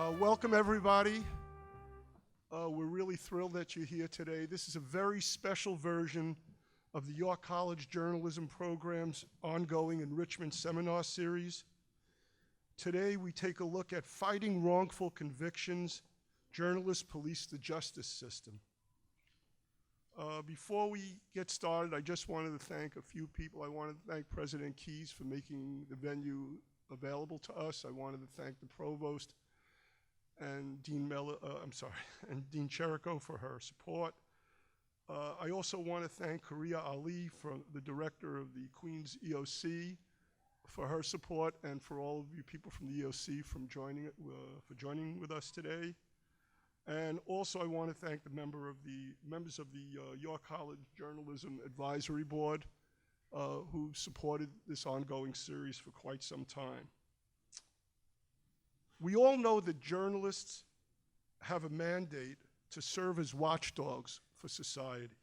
Welcome, everybody. We're really thrilled that you're here today. This is a very special version of the York College Journalism Program's ongoing Enrichment seminar series. Today, we take a look at fighting wrongful convictions. Journalists police the justice system. Before we get started, I just wanted to thank a few people. I wanted to thank President Keyes for making the venue available to us. I wanted to thank the Provost and Dean and Dean Cherico for her support. I also want to thank Karia Ali, the director of the Queens EOC, for her support, and for all of you people from the EOC for joining with us today. And also I want to thank the members of the York College Journalism Advisory Board who supported this ongoing series for quite some time. We all know that journalists have a mandate to serve as watchdogs for society.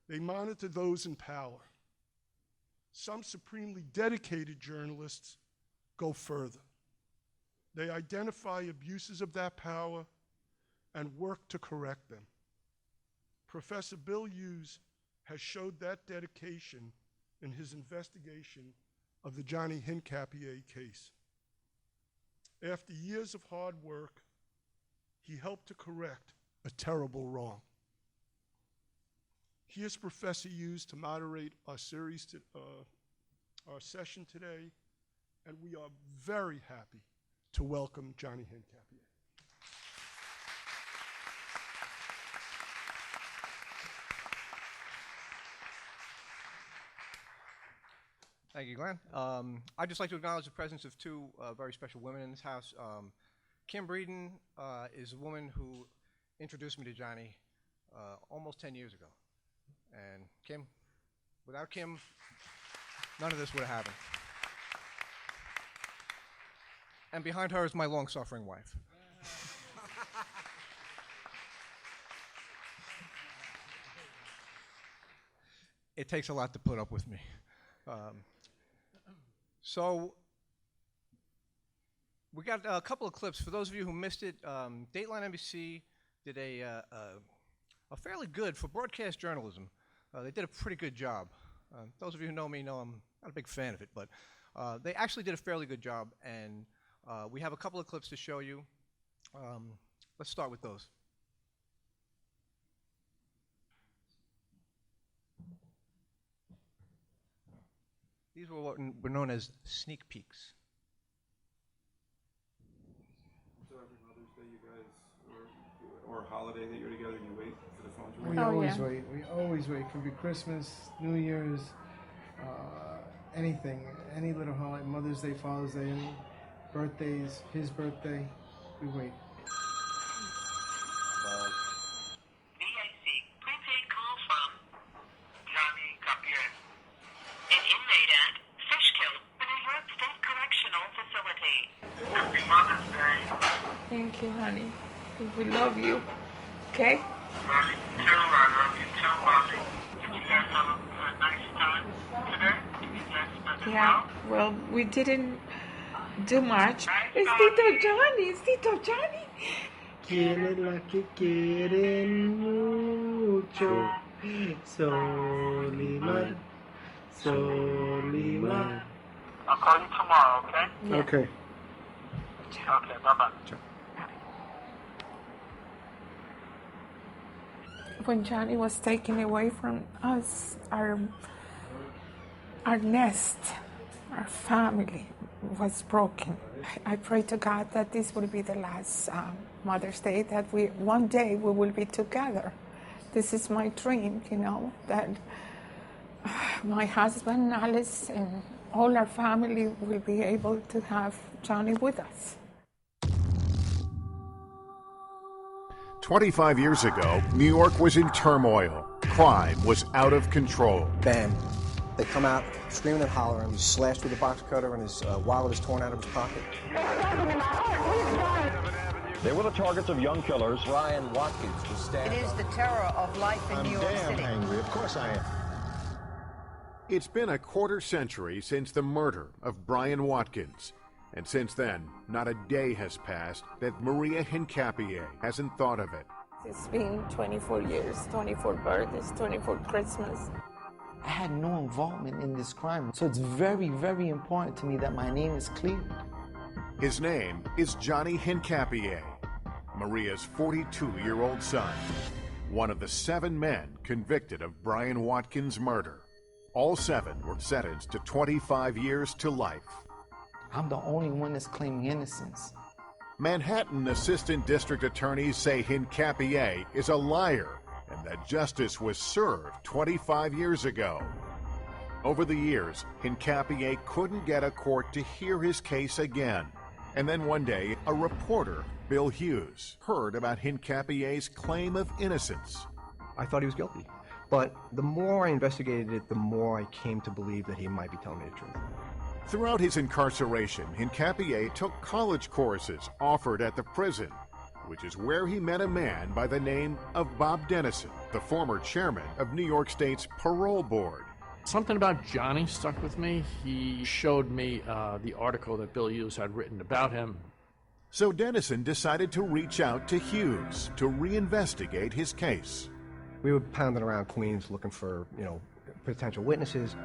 They monitor those in power. Some supremely dedicated journalists go further. They identify abuses of that power and work to correct them. Professor Bill Hughes has showed that dedication in his investigation of the Johnny Hincapie case. After years of hard work, he helped to correct a terrible wrong. Here's Professor Hughes to moderate our session today, and we are very happy to welcome Johnny Hincapie. Thank you, Glenn. I'd just like to acknowledge the presence of two very special women in this house. Kim Breeden is a woman who introduced me to Johnny almost 10 years ago. And Kim, without Kim, none of this would have happened. And behind her is my long-suffering wife. It takes a lot to put up with me. So we got a couple of clips. For those of you who missed it, Dateline NBC did a fairly good, for broadcast journalism, they did a pretty good job. Those of you who know me know I'm not a big fan of it, but they actually did a fairly good job, and we have a couple of clips to show you. Let's start with those. These were what were known as sneak peeks. So every Mother's Day you guys, or holiday that you're together, you wait for the phone to ring? We always wait. We always wait. It could be Christmas, New Year's, anything, any little holiday, Mother's Day, Father's Day, any birthdays, his birthday, we wait. Prepaid call from Johnny Hincapie, an inmate at Fishkill, New York State Correctional Facility. Happy Mother's Day. Thank you, honey. We love you. Okay? Love you too. I love you too, Mommy. Did you guys have a nice time today? Did you guys spend it Yeah. well? Well, we didn't do much. It's Tito Johnny. It's Tito Johnny. Quieren que quieren mucho. Solimar, Solimar. I'll call you tomorrow, okay? Yeah. Okay. Okay, bye-bye. When Johnny was taken away from us, our nest, our family was broken. I pray to God that this will be the last Mother's Day, that one day we will be together. This is my dream, that my husband, Alice, and all our family will be able to have Johnny with us. 25 years ago, New York was in turmoil. Crime was out of control. Bam. They come out screaming and hollering. He's slashed with a box cutter and his wallet is torn out of his pocket. They were the targets of young killers. Brian Watkins was stabbed. It is the terror of life in New York City. I'm angry. Of course I am. It's been a quarter century since the murder of Brian Watkins. And since then, not a day has passed that Maria Hincapie hasn't thought of it. It's been 24 years, 24 birthdays, 24 Christmas. I had no involvement in this crime, so it's very, very important to me that my name is clear. His name is Johnny Hincapie, Maria's 42-year-old son, one of the 7 men convicted of Brian Watkins' murder. All 7 were sentenced to 25 years to life. I'm the only one that's claiming innocence. Manhattan Assistant District Attorneys say Hincapie is a liar and that justice was served 25 years ago. Over the years, Hincapie couldn't get a court to hear his case again. And then one day, a reporter, Bill Hughes, heard about Hincapie's claim of innocence. I thought he was guilty. But the more I investigated it, the more I came to believe that he might be telling me the truth. Throughout his incarceration, Hincapie took college courses offered at the prison, which is where he met a man by the name of Bob Dennison, the former chairman of New York State's Parole Board. Something about Johnny stuck with me. He showed me the article that Bill Hughes had written about him. So Dennison decided to reach out to Hughes to reinvestigate his case. We were pounding around Queens looking for, potential witnesses.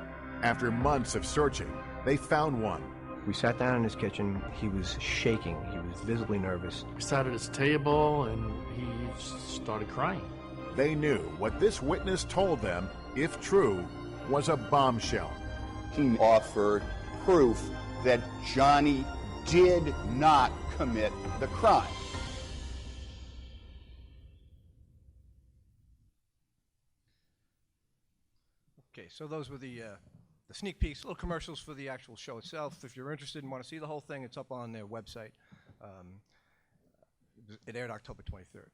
After months of searching, they found one. We sat down in his kitchen. He was shaking. He was visibly nervous. He sat at his table and he started crying. They knew what this witness told them, if true, was a bombshell. He offered proof that Johnny did not commit the crime. Okay, so those were the sneak peeks, little commercials for the actual show itself. If you're interested and want to see the whole thing, it's up on their website. It aired October 23rd.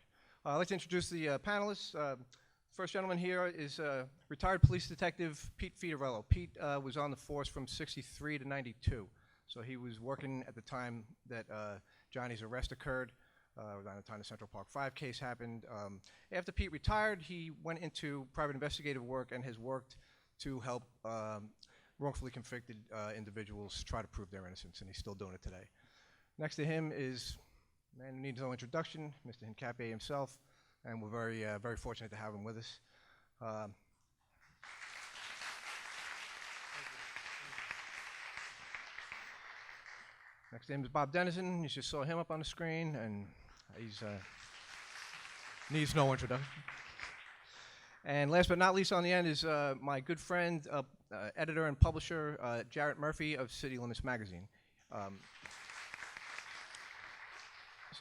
I'd like to introduce the panelists. First gentleman here is retired police detective Pete Fiorello. Pete was on the force from '63 to '92, so he was working at the time that Johnny's arrest occurred, around the time the Central Park 5 case happened. After Pete retired, he went into private investigative work and has worked to help wrongfully convicted individuals try to prove their innocence, and he's still doing it today. Next to him is a man who needs no introduction, Mr. Hincapie himself, and we're very, very fortunate to have him with us. Next to him is Bob Dennison. You just saw him up on the screen, and he's needs no introduction. And last but not least on the end is my good friend, editor and publisher, Jarret Murphy of City Limits Magazine.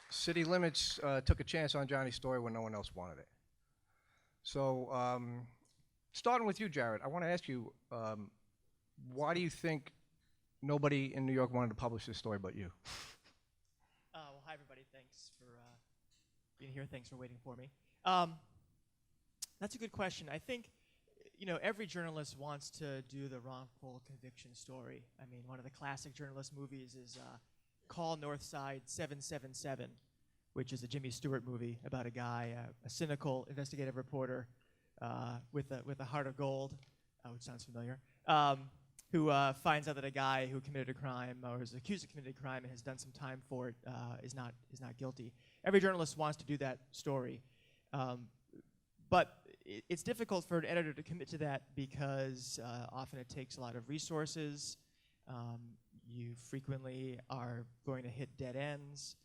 City Limits took a chance on Johnny's story when no one else wanted it. So starting with you, Jarret, I want to ask you, why do you think nobody in New York wanted to publish this story but you? Well, hi, everybody. Thanks for being here. Thanks for waiting for me. That's a good question. I think, every journalist wants to do the wrongful conviction story. I mean, one of the classic journalist movies is Call Northside 777, which is a Jimmy Stewart movie about a guy, a cynical investigative reporter with a heart of gold, which sounds familiar, who finds out that a guy who committed a crime or is accused of committing a crime and has done some time for it is not guilty. Every journalist wants to do that story. But it's difficult for an editor to commit to that because often it takes a lot of resources. You frequently are going to hit dead ends,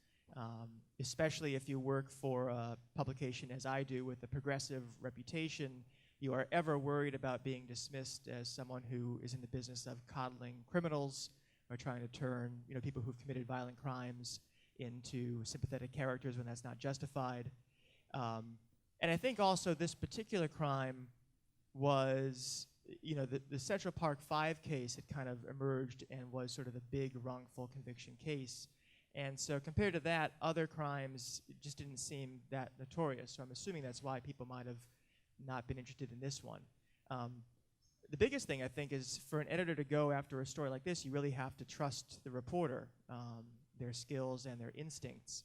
especially if you work for a publication as I do with a progressive reputation. You are ever worried about being dismissed as someone who is in the business of coddling criminals or trying to turn people who've committed violent crimes into sympathetic characters when that's not justified. And I think also this particular crime was, the Central Park 5 case had kind of emerged and was sort of the big wrongful conviction case. And so compared to that, other crimes just didn't seem that notorious. So I'm assuming that's why people might have not been interested in this one. The biggest thing, I think, is for an editor to go after a story like this, you really have to trust the reporter, their skills and their instincts,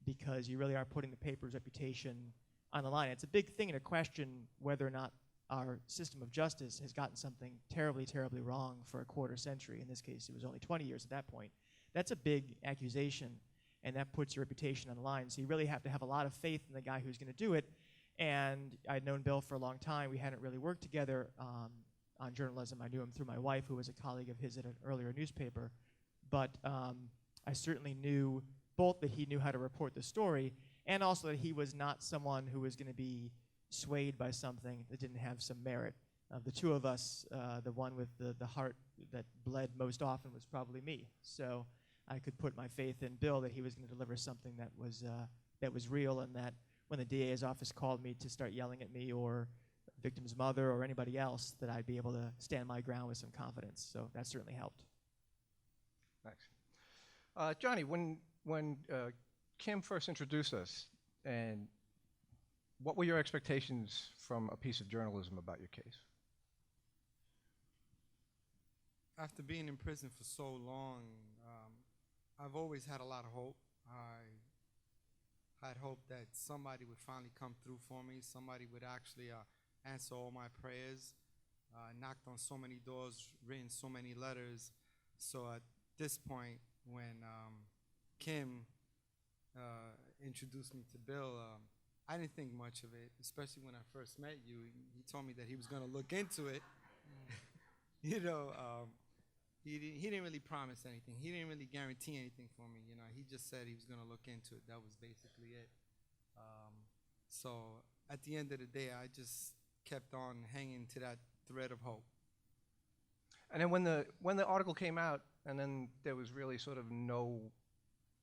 because you really are putting the paper's reputation on the line. It's a big thing to question whether or not our system of justice has gotten something terribly, terribly wrong for a quarter century. In this case, it was only 20 years at that point. That's a big accusation, and that puts your reputation on the line. So you really have to have a lot of faith in the guy who's going to do it. And I'd known Bill for a long time. We hadn't really worked together on journalism. I knew him through my wife, who was a colleague of his at an earlier newspaper. But I certainly knew both that he knew how to report the story, and also that he was not someone who was going to be swayed by something that didn't have some merit. Of the two of us, the one with the heart that bled most often was probably me. So I could put my faith in Bill that he was going to deliver something that was real, and that when the DA's office called me to start yelling at me or victim's mother or anybody else, that I'd be able to stand my ground with some confidence. So that certainly helped. Thanks. Johnny, when Kim first introduced us, and what were your expectations from a piece of journalism about your case? After being in prison for so long, I've always had a lot of hope. I had hoped that somebody would finally come through for me, somebody would actually answer all my prayers, knocked on so many doors, written so many letters. So at this point, when Kim introduced me to Bill, I didn't think much of it, especially when I first met you. He told me that he was going to look into it. You know, he didn't really promise anything. He didn't really guarantee anything for me. You know, he just said he was going to look into it. That was basically it. So at the end of the day, I just kept on hanging to that thread of hope. And then when the article came out, and then there was really sort of no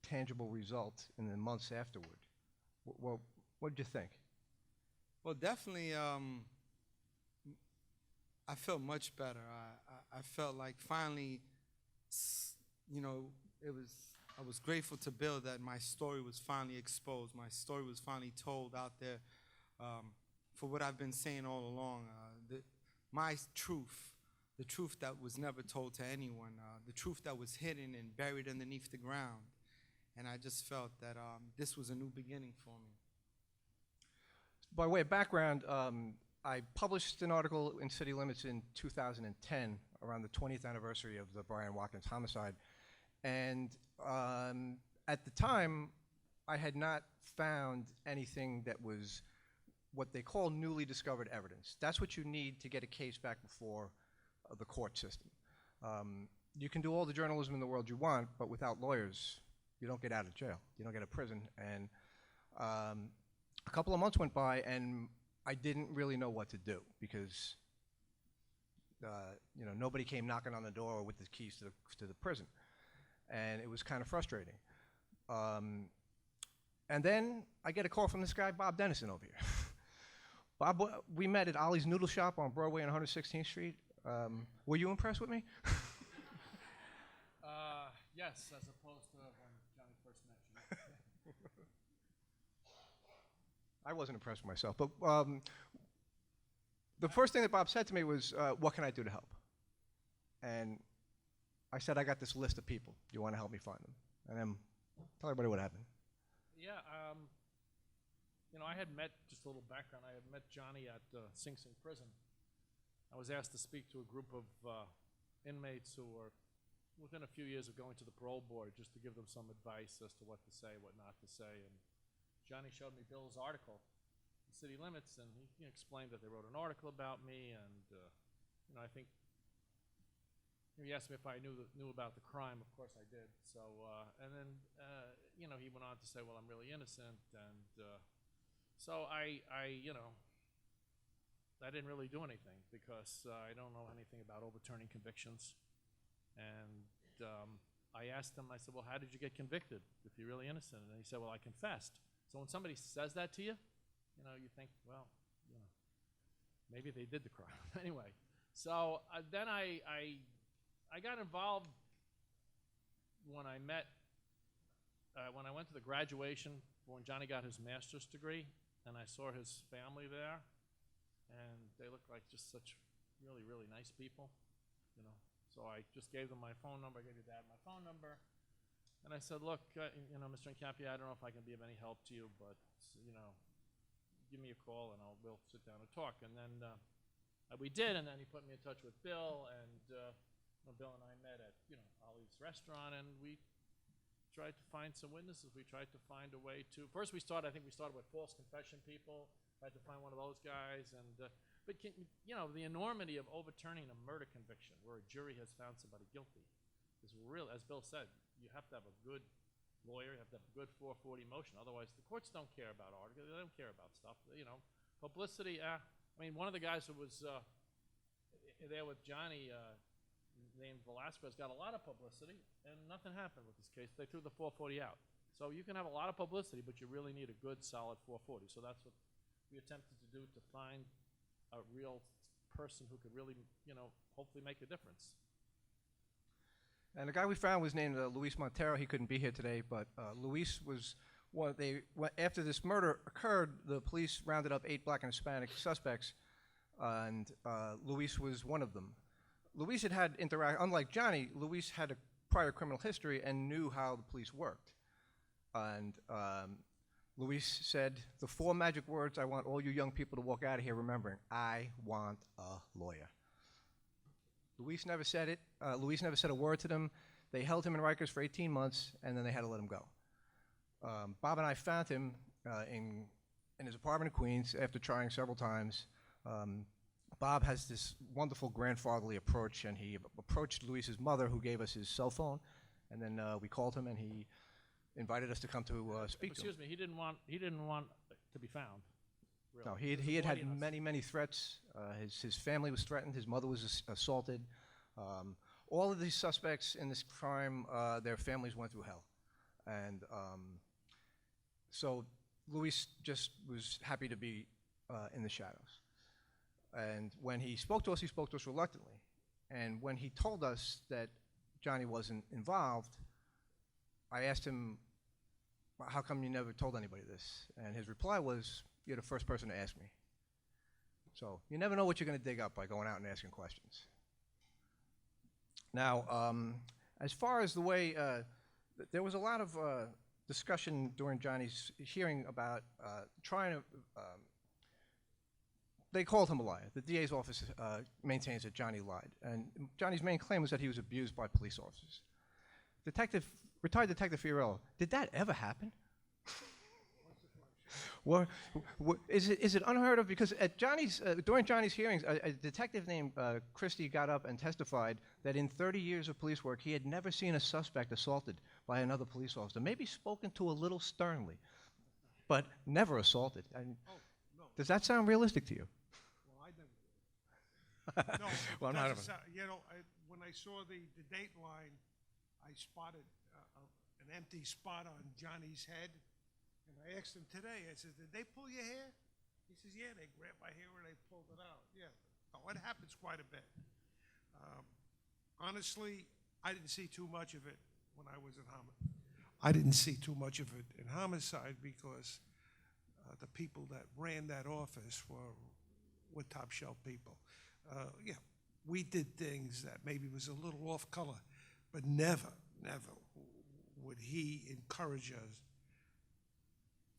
tangible result in the months afterward, what did you think? Well, definitely, I felt much better. I felt like finally, you know, I was grateful to Bill that my story was finally exposed. My story was finally told out there for what I've been saying all along. My truth, the truth that was never told to anyone, the truth that was hidden and buried underneath the ground. And I just felt that this was a new beginning for me. By way of background, I published an article in City Limits in 2010, around the 20th anniversary of the Brian Watkins homicide. And at the time, I had not found anything that was what they call newly discovered evidence. That's what you need to get a case back before the court system. You can do all the journalism in the world you want, but without lawyers, you don't get out of jail. You don't get out of prison. And a couple of months went by, and I didn't really know what to do because you know, nobody came knocking on the door with the keys to the prison, and it was kind of frustrating. And then I get a call from this guy, Bob Dennison, over here. Bob, we met at Ollie's Noodle Shop on Broadway and 116th Street. Were you impressed with me? Yes, as opposed to when Johnny first met you. I wasn't impressed with myself, but the first thing that Bob said to me was, what can I do to help? And I said, I got this list of people. Do you want to help me find them? And then tell everybody what happened. Yeah, you know, I had met, just a little background, I had met Johnny at Sing Sing Prison. I was asked to speak to a group of inmates who were within a few years of going to the parole board, just to give them some advice as to what to say, what not to say. And Johnny showed me Bill's article, City Limits, and he explained that they wrote an article about me, and you know, I think he asked me if I knew about the crime. Of course I did. So and then you know, he went on to say, well, I'm really innocent, and so I you know, I didn't really do anything because I don't know anything about overturning convictions. And I asked him, I said, well, how did you get convicted if you're really innocent? And he said, well, I confessed. So when somebody says that to you, you know, you think, well, you know, maybe they did the crime. Anyway, so then I got involved when I met, when I went to the graduation, when Johnny got his master's degree, and I saw his family there, and they looked like just such really, really nice people, you know. So I just gave them my phone number. I gave your dad my phone number. And I said, look, you know, Mr. Hincapie, I don't know if I can be of any help to you, but, you know, give me a call and we'll sit down and talk. And then we did, and then he put me in touch with Bill, and Bill and I met at, you know, Ollie's restaurant, and we tried to find some witnesses. We tried to find a way to, first I think we started with false confession people, tried to find one of those guys, and, but the enormity of overturning a murder conviction where a jury has found somebody guilty is real. As Bill said, you have to have a good lawyer, you have to have a good 440 motion, otherwise the courts don't care about articles, they don't care about stuff, publicity. I mean, one of the guys who was there with Johnny, named Velasquez, got a lot of publicity, and nothing happened with this case. They threw the 440 out. So you can have a lot of publicity, but you really need a good, solid 440. So that's what we attempted to do, to find a real person who could really, hopefully make a difference. And the guy we found was named Luis Montero. He couldn't be here today, but Luis was after this murder occurred, the police rounded up 8 black and Hispanic suspects, and Luis was one of them. Luis had unlike Johnny, Luis had a prior criminal history and knew how the police worked. And Luis said, the 4 magic words I want all you young people to walk out of here remembering: I want a lawyer. Luis never said it. Luis never said a word to them. They held him in Rikers for 18 months, and then they had to let him go. Bob and I found him in his apartment in Queens after trying several times. Bob has this wonderful grandfatherly approach, and he approached Luis's mother, who gave us his cell phone, and then we called him, and he invited us to come to speak to him. Excuse me, he didn't want to be found. Really. No, he had had many threats. His family was threatened. His mother was assaulted. All of these suspects in this crime, their families went through hell, and so Luis just was happy to be in the shadows. And when he spoke to us reluctantly. And when he told us that Johnny wasn't involved, I asked him, how come you never told anybody this? And his reply was, you're the first person to ask me. So you never know what you're going to dig up by going out and asking questions. Now, as far as the way, there was a lot of discussion during Johnny's hearing about trying to, they called him a liar. The DA's office maintains that Johnny lied. And Johnny's main claim was that he was abused by police officers. Retired Detective Fiorello, did that ever happen? Is it unheard of? Because at during Johnny's hearings, a detective named Christie got up and testified that in 30 years of police work, he had never seen a suspect assaulted by another police officer, maybe spoken to a little sternly, but never assaulted. Does that sound realistic to you? Well, I never. No, well, when I saw the date line, I spotted an empty spot on Johnny's head, and I asked him today, I said, did they pull your hair? He says, yeah, they grabbed my hair and they pulled it out. Yeah, oh, it happens quite a bit. Honestly, I didn't see too much of it when I was in homicide. I didn't see too much of it in homicide because the people that ran that office were top shelf people. Yeah, we did things that maybe was a little off color, but never would he encourage us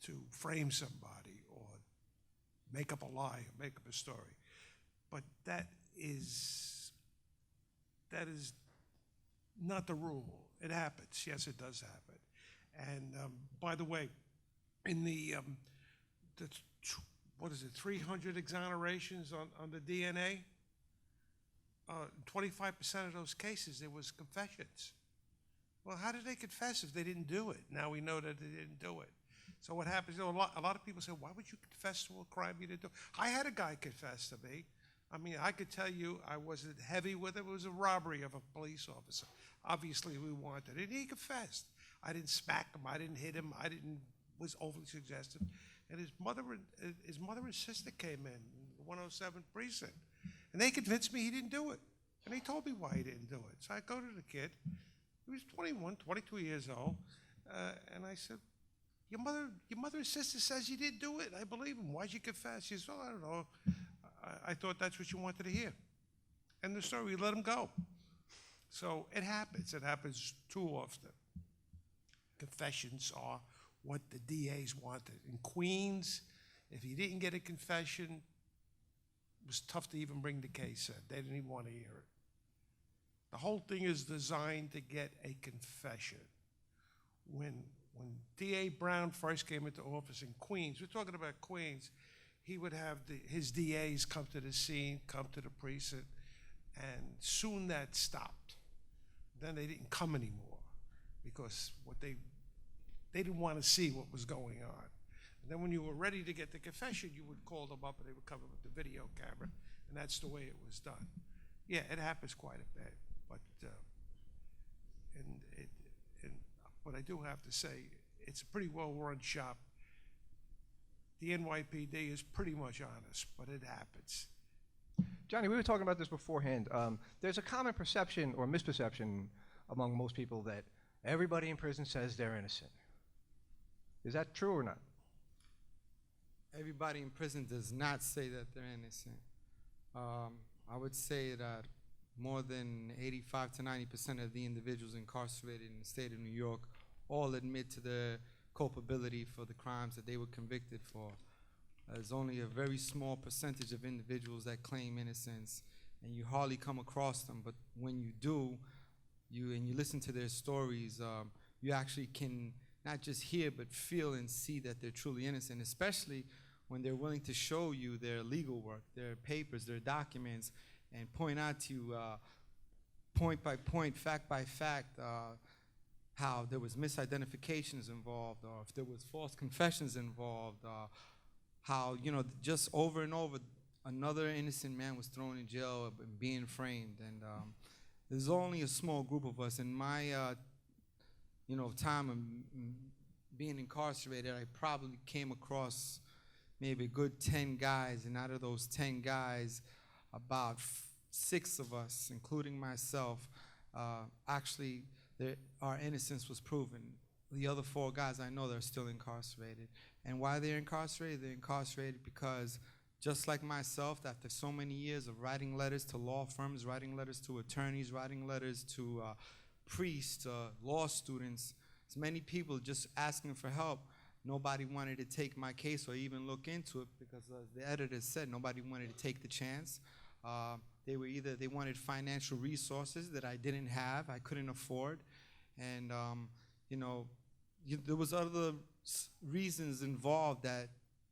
to frame somebody or make up a lie or make up a story. But that is not the rule. It happens. Yes, it does happen. And by the way, in the what is it, 300 exonerations on the DNA, 25% of those cases, there was confessions. Well, how did they confess if they didn't do it? Now we know that they didn't do it. So what happens, a lot of people say, why would you confess to a crime you didn't do? I had a guy confess to me. I mean, I could tell you I wasn't heavy with it. It was a robbery of a police officer. Obviously, we wanted it. He confessed. I didn't smack him. I didn't hit him. Was overly suggestive. And his mother and sister came in, 107 precinct. And they convinced me he didn't do it. And they told me why he didn't do it. So I go to the kid. He was 21, 22 years old. And I said, your mother and sister says you didn't do it. I believe him. Why'd you confess? She said, well, I don't know. I thought that's what you wanted to hear. And the story, we let him go. So it happens. It happens too often. Confessions are what the DAs wanted. In Queens, if you didn't get a confession, it was tough to even bring the case in. They didn't even want to hear it. The whole thing is designed to get a confession. when D.A. Brown first came into office in Queens, we're talking about Queens, he would have his DAs come to the scene, come to the precinct, and soon that stopped. Then they didn't come anymore because they didn't want to see what was going on. And then when you were ready to get the confession, you would call them up and they would come in with the video camera, and that's the way it was done. Yeah, it happens quite a bit, but but I do have to say, it's a pretty well-run shop. The NYPD is pretty much honest, but it happens. Johnny, we were talking about this beforehand. There's a common perception or misperception among most people that everybody in prison says they're innocent. Is that true or not? Everybody in prison does not say that they're innocent. I would say that more than 85 to 90% of the individuals incarcerated in the state of New York all admit to their culpability for the crimes that they were convicted for. There's only a very small percentage of individuals that claim innocence, and you hardly come across them, but when you do, and you listen to their stories, you actually can not just hear but feel and see that they're truly innocent, especially when they're willing to show you their legal work, their papers, their documents, and point out to you point by point, fact by fact, how there was misidentifications involved, or if there was false confessions involved, how, just over and over, another innocent man was thrown in jail and being framed. And there's only a small group of us. In my, time of being incarcerated, I probably came across maybe a good 10 guys, and out of those 10 guys, about 6 of us, including myself, actually, our innocence was proven. The other 4 guys I know, they're still incarcerated. And why they're incarcerated because just like myself, after so many years of writing letters to law firms, writing letters to attorneys, writing letters to priests, law students, as many people just asking for help, nobody wanted to take my case or even look into it because as the editor said, nobody wanted to take the chance. They wanted financial resources that I didn't have, I couldn't afford, and there was other reasons involved that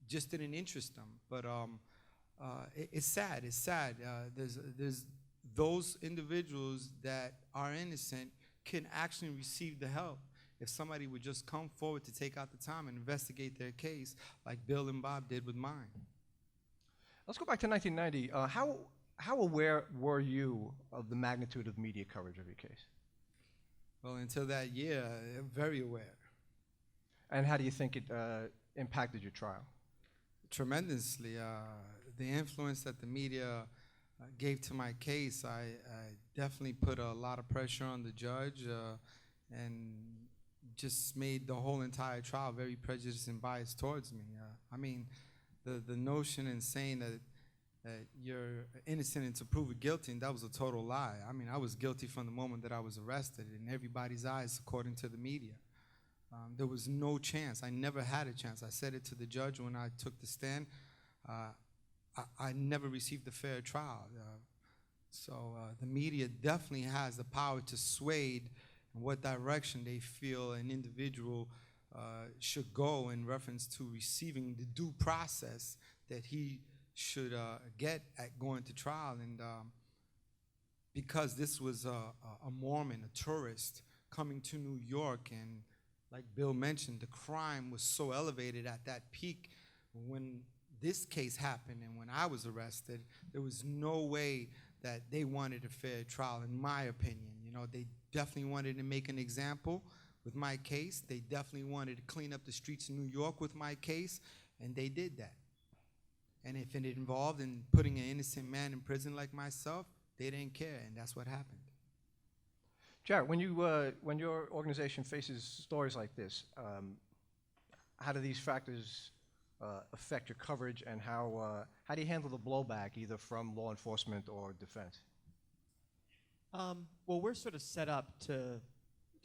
just didn't interest them. But it's sad. It's sad. There's those individuals that are innocent can actually receive the help if somebody would just come forward to take out the time and investigate their case, like Bill and Bob did with mine. Let's go back to 1990. How aware were you of the magnitude of media coverage of your case? Well, until that year, very aware. And how do you think it impacted your trial? Tremendously. The influence that the media gave to my case, I definitely put a lot of pressure on the judge and just made the whole entire trial very prejudiced and biased towards me. I mean, the notion in saying that you're innocent until proven guilty, and that was a total lie. I mean, I was guilty from the moment that I was arrested in everybody's eyes, according to the media. There was no chance. I never had a chance. I said it to the judge when I took the stand. I never received a fair trial. So the media definitely has the power to sway in what direction they feel an individual should go in reference to receiving the due process that he should get at going to trial. And because this was a Mormon, a tourist, coming to New York, and like Bill mentioned, the crime was so elevated at that peak when this case happened and when I was arrested, there was no way that they wanted a fair trial, in my opinion. They definitely wanted to make an example with my case. They definitely wanted to clean up the streets of New York with my case, and they did that. And if it involved in putting an innocent man in prison like myself, they didn't care, and that's what happened. Jarret, when your organization faces stories like this, how do these factors affect your coverage, and how do you handle the blowback, either from law enforcement or defense? Well, we're sort of set up to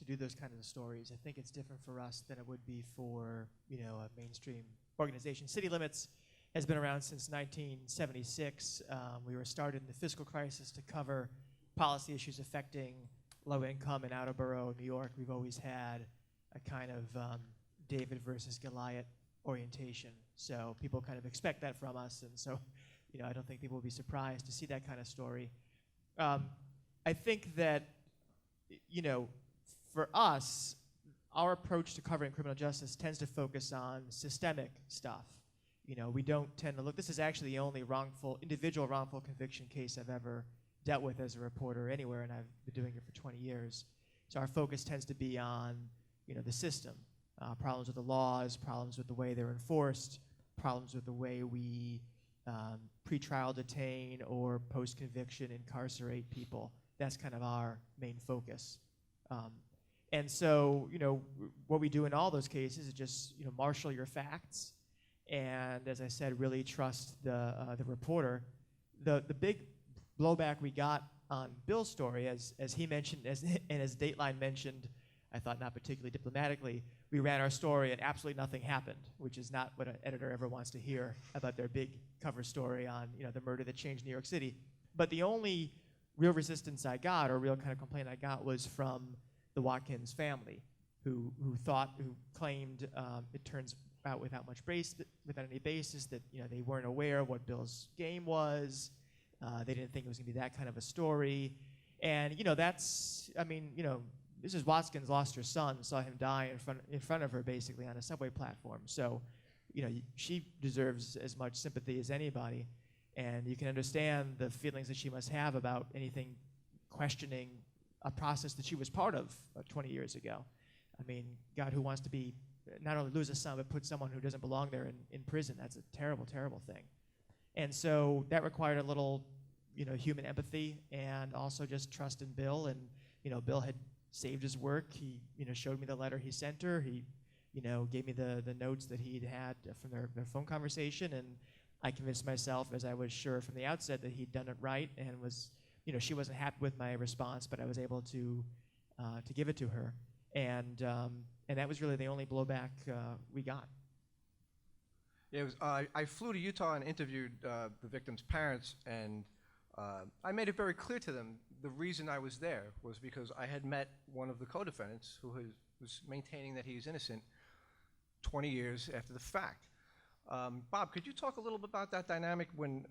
do those kinds of stories. I think it's different for us than it would be for a mainstream organization. City Limits has been around since 1976. We were started in the fiscal crisis to cover policy issues affecting low income and out of borough New York. We've always had a kind kind of David versus Goliath orientation. So people kind of expect that from us, and so I don't think people will be surprised to see that kind of story. I think that for us, our approach to covering criminal justice tends to focus on systemic stuff. We don't tend to look. This is actually the only individual wrongful conviction case I've ever dealt with as a reporter anywhere, and I've been doing it for 20 years. So our focus tends to be on, the system, problems with the laws, problems with the way they're enforced, problems with the way we pretrial detain or post-conviction incarcerate people. That's kind of our main focus. And so, what we do in all those cases is just, marshal your facts, and as I said, really trust the reporter. The big blowback we got on Bill's story, as he mentioned, and as Dateline mentioned, I thought not particularly diplomatically, we ran our story and absolutely nothing happened, which is not what an editor ever wants to hear about their big cover story on the murder that changed New York City. But the only real resistance I got, or real kind of complaint I got, was from the Watkins family, who claimed, it turns out without any basis, that they weren't aware of what Bill's game was. They didn't think it was going to be that kind of a story. And Mrs. Watkins lost her son, saw him die in front of her, basically on a subway platform. So, she deserves as much sympathy as anybody, and you can understand the feelings that she must have about anything questioning a process that she was part of 20 years ago. I mean, God, who wants to be not only lose a son, but put someone who doesn't belong there in prison? That's a terrible, terrible thing. And so that required a little, human empathy, and also just trust in Bill. And Bill had saved his work. He, showed me the letter he sent her. He, gave me the notes that he'd had from their phone conversation, and I convinced myself, as I was sure from the outset, that he'd done it right, and was, she wasn't happy with my response, but I was able to give it to her, and that was really the only blowback we got. Yeah, I flew to Utah and interviewed the victim's parents, and I made it very clear to them the reason I was there was because I had met one of the co-defendants who was maintaining that he is innocent 20 years after the fact. Bob, could you talk a little bit about that dynamic when,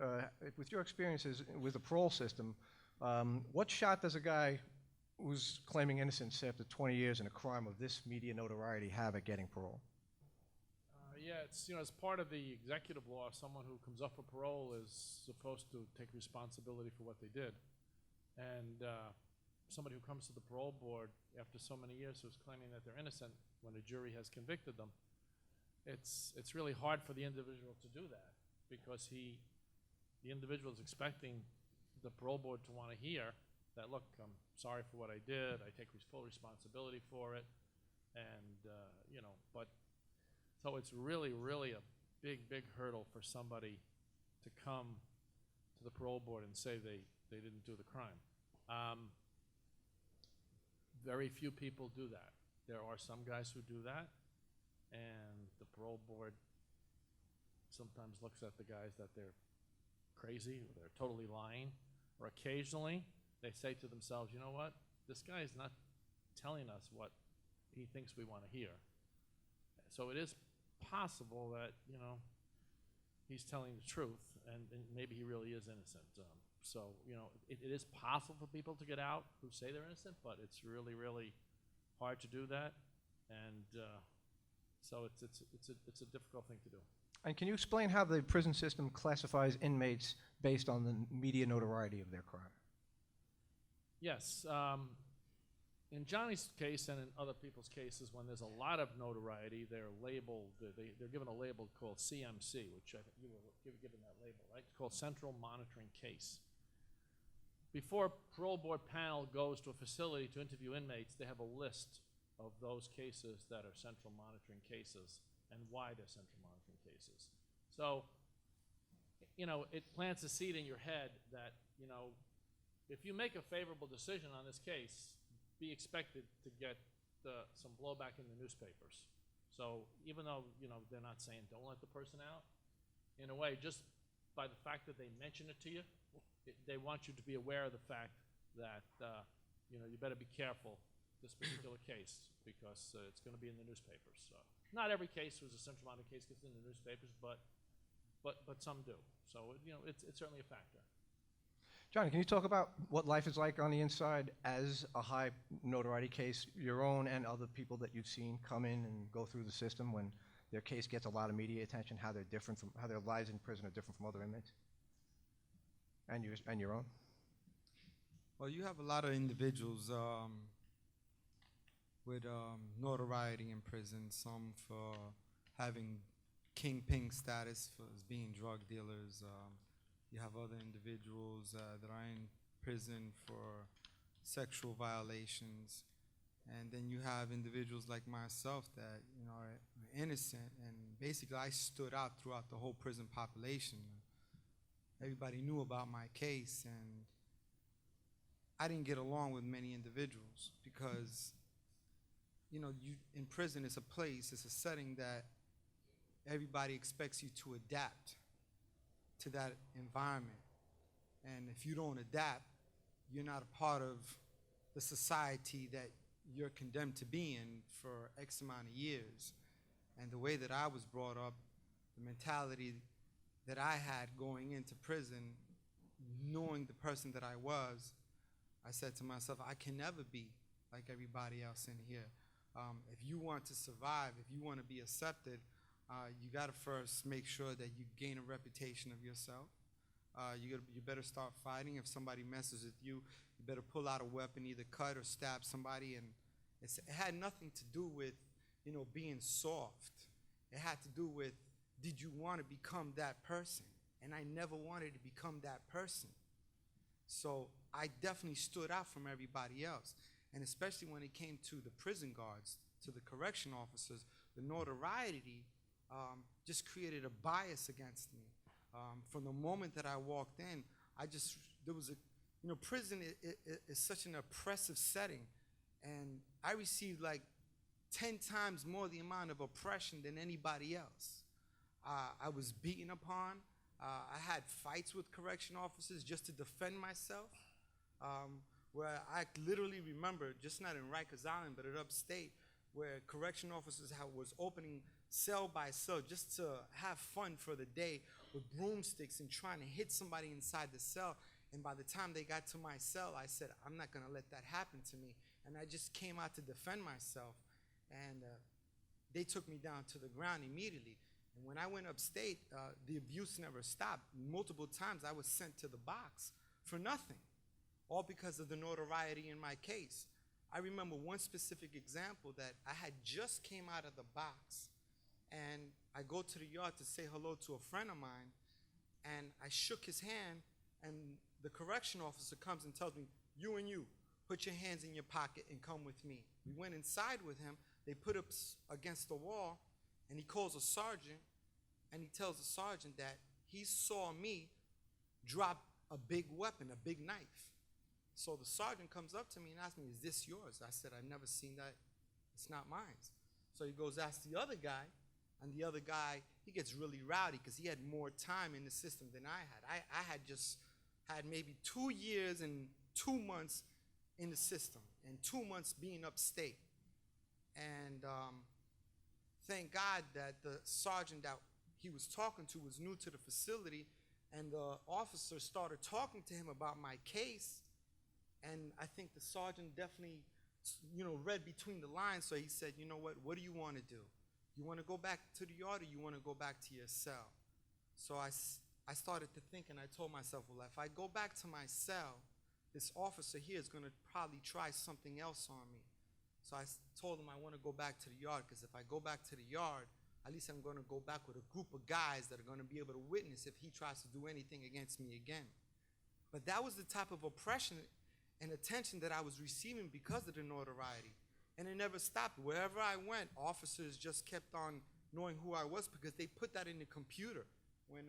with your experiences with the parole system, what shot does a guy who's claiming innocence after 20 years in a crime of this media notoriety have at getting parole? Yeah, it's, as part of the executive law, someone who comes up for parole is supposed to take responsibility for what they did. And somebody who comes to the parole board after so many years who's claiming that they're innocent when a jury has convicted them, it's really hard for the individual to do that, because the individual is expecting the parole board to want to hear that, look, I'm sorry for what I did, I take full responsibility for it, and but so it's really, really a big, big hurdle for somebody to come to the parole board and say they didn't do the crime. Very few people do that. There are some guys who do that, and the parole board sometimes looks at the guys that they're crazy, or they're totally lying, or occasionally they say to themselves, you know what, this guy is not telling us what he thinks we want to hear. So it is possible that, he's telling the truth, and maybe he really is innocent. So, it is possible for people to get out who say they're innocent, but it's really, really hard to do that. And so it's a difficult thing to do. And can you explain how the prison system classifies inmates based on the media notoriety of their crime? Yes. In Johnny's case and in other people's cases, when there's a lot of notoriety, they're labeled, they're given a label called CMC, which I think you were given that label, right? It's called Central Monitoring Case. Before parole board panel goes to a facility to interview inmates, they have a list of those cases that are central monitoring cases and why they're central monitoring cases. So, it plants a seed in your head that, if you make a favorable decision on this case, be expected to get some blowback in the newspapers. So even though, they're not saying don't let the person out, in a way, just by the fact that they mention it to you, they want you to be aware of the fact that, you better be careful this particular case because it's going to be in the newspapers. Not every case was a Central Mountain case gets in the newspapers, but some do. So it's certainly a factor. Johnny, can you talk about what life is like on the inside as a high notoriety case, your own and other people that you've seen come in and go through the system when their case gets a lot of media attention, how they're different from, how their lives in prison are different from other inmates? And your own? Well, you have a lot of individuals with notoriety in prison, some for having kingpin status, for as being drug dealers. You have other individuals that are in prison for sexual violations. And then you have individuals like myself that are innocent. And basically, I stood out throughout the whole prison population. Everybody knew about my case, and I didn't get along with many individuals because, you in prison, it's a place, it's a setting that everybody expects you to adapt to that environment. And if you don't adapt, you're not a part of the society that you're condemned to be in for X amount of years. And the way that I was brought up, the mentality that I had going into prison, knowing the person that I was, I said to myself, I can never be like everybody else in here. If you want to survive, if you want to be accepted, you got to first make sure that you gain a reputation of yourself. You better start fighting. If somebody messes with you, you better pull out a weapon, either cut or stab somebody. And it had nothing to do with, being soft. It had to do with, did you want to become that person? And I never wanted to become that person. So I definitely stood out from everybody else. And especially when it came to the prison guards, to the correction officers, the notoriety just created a bias against me. From the moment that I walked in, there was prison is such an oppressive setting. And I received like 10 times more the amount of oppression than anybody else. I was beaten upon. I had fights with correction officers just to defend myself. Where I literally remember, just not in Rikers Island, but at upstate, where correction officers was opening cell by cell just to have fun for the day with broomsticks and trying to hit somebody inside the cell. And by the time they got to my cell, I said, I'm not going to let that happen to me. And I just came out to defend myself. And they took me down to the ground immediately. And when I went upstate, the abuse never stopped. Multiple times I was sent to the box for nothing, all because of the notoriety in my case. I remember one specific example that I had just came out of the box, and I go to the yard to say hello to a friend of mine, and I shook his hand, and the correction officer comes and tells me, you and you, put your hands in your pocket and come with me. We went inside with him. They put us against the wall, and he calls a sergeant, and he tells the sergeant that he saw me drop a big weapon, a big knife. So the sergeant comes up to me and asks me, is this yours? I said, I've never seen that. It's not mine. So he goes, ask the other guy, and the other guy, he gets really rowdy because he had more time in the system than I had. I had just had maybe 2 years and 2 months in the system and 2 months being upstate. And thank God that the sergeant that he was talking to was new to the facility, and the officer started talking to him about my case. And I think the sergeant definitely, read between the lines. So he said, you know what do you want to do? You want to go back to the yard, or you want to go back to your cell? So I started to think, and I told myself, well, if I go back to my cell, this officer here is going to probably try something else on me. So I told him I want to go back to the yard, because if I go back to the yard, at least I'm going to go back with a group of guys that are going to be able to witness if he tries to do anything against me again. But that was the type of oppression and attention that I was receiving because of the notoriety. And it never stopped. Wherever I went, officers just kept on knowing who I was because they put that in the computer. When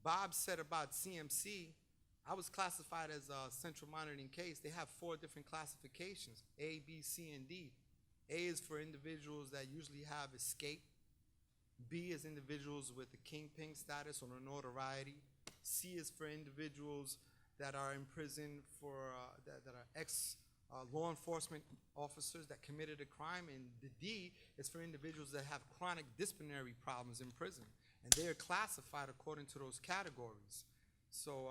Bob said about CMC, I was classified as a central monitoring case. They have 4 different classifications, A, B, C, and D. A is for individuals that usually have escaped. B is individuals with a kingpin status or a notoriety. C is for individuals that are in prison for that are law enforcement officers that committed a crime, and the D is for individuals that have chronic disciplinary problems in prison, and they are classified according to those categories. So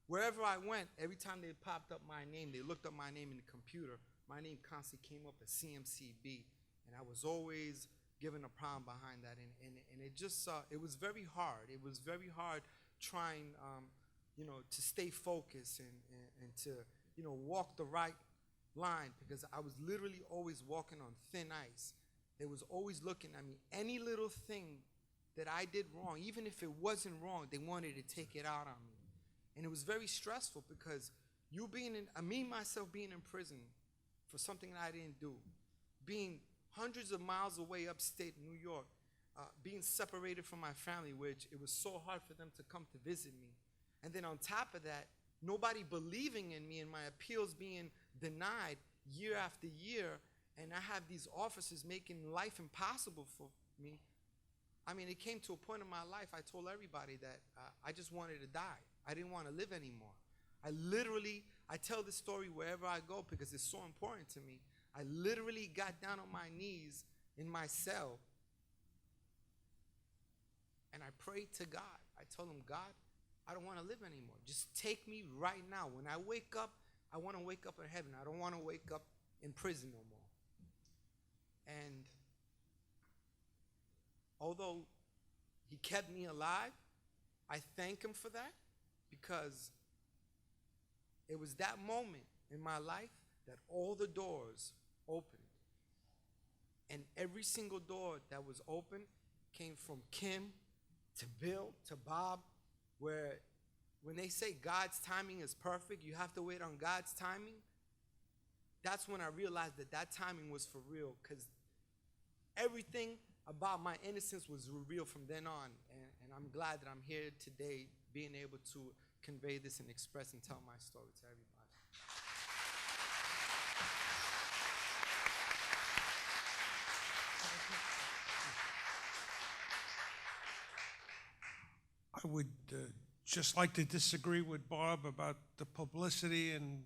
wherever I went, every time they popped up my name, they looked up my name in the computer, my name constantly came up as CMCB, and I was always given a problem behind that, and it just, it was very hard. It was very hard trying, you know, to stay focused and to, you know, walk the right line, because I was literally always walking on thin ice. They was always looking at me. Any little thing that I did wrong, even if it wasn't wrong, they wanted to take it out on me. And it was very stressful, because you being in, me myself being in prison for something that I didn't do, being hundreds of miles away upstate New York, being separated from my family, which it was so hard for them to come to visit me. And then on top of that, nobody believing in me and my appeals being denied year after year, and I have these officers making life impossible for me. I mean, it came to a point in my life, I told everybody that I just wanted to die. I didn't want to live anymore. I tell this story wherever I go because it's so important to me. I literally got down on my knees in my cell and I prayed to God. I told him, God, I don't want to live anymore. Just take me right now. When I wake up, I want to wake up in heaven. I don't want to wake up in prison no more. And although he kept me alive, I thank him for that, because it was that moment in my life that all the doors opened. And every single door that was open came from Kim to Bill to Bob, where when they say God's timing is perfect, you have to wait on God's timing. That's when I realized that that timing was for real, because everything about my innocence was revealed from then on. And I'm glad that I'm here today being able to convey this and express and tell my story to everybody. I would just like to disagree with Barb about the publicity and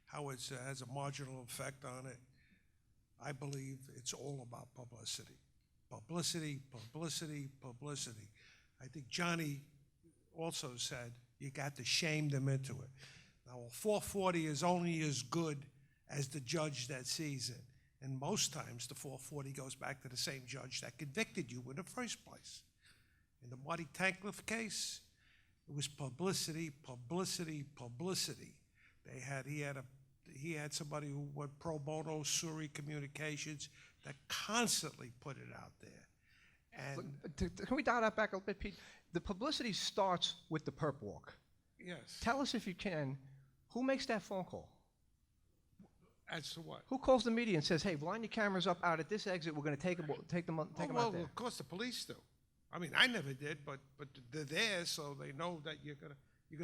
how it has a marginal effect on it. I believe it's all about publicity. Publicity, publicity, publicity. I think Johnny also said you got to shame them into it. Now, a 440 is only as good as the judge that sees it. And most times the 440 goes back to the same judge that convicted you in the first place. In the Marty Tankliff case, it was publicity, publicity, publicity. He had somebody who went pro bono, Suri Communications, that constantly put it out there. And Can we dial that back a little bit, Pete? The publicity starts with the perp walk. yes, Tell us, if you can, who makes that phone call? as to what? Who calls the media and says, hey, line your cameras up out at this exit, we're going to take them Well, out there? of course the police do. I mean, I never did, but they're there, so they know that you're gonna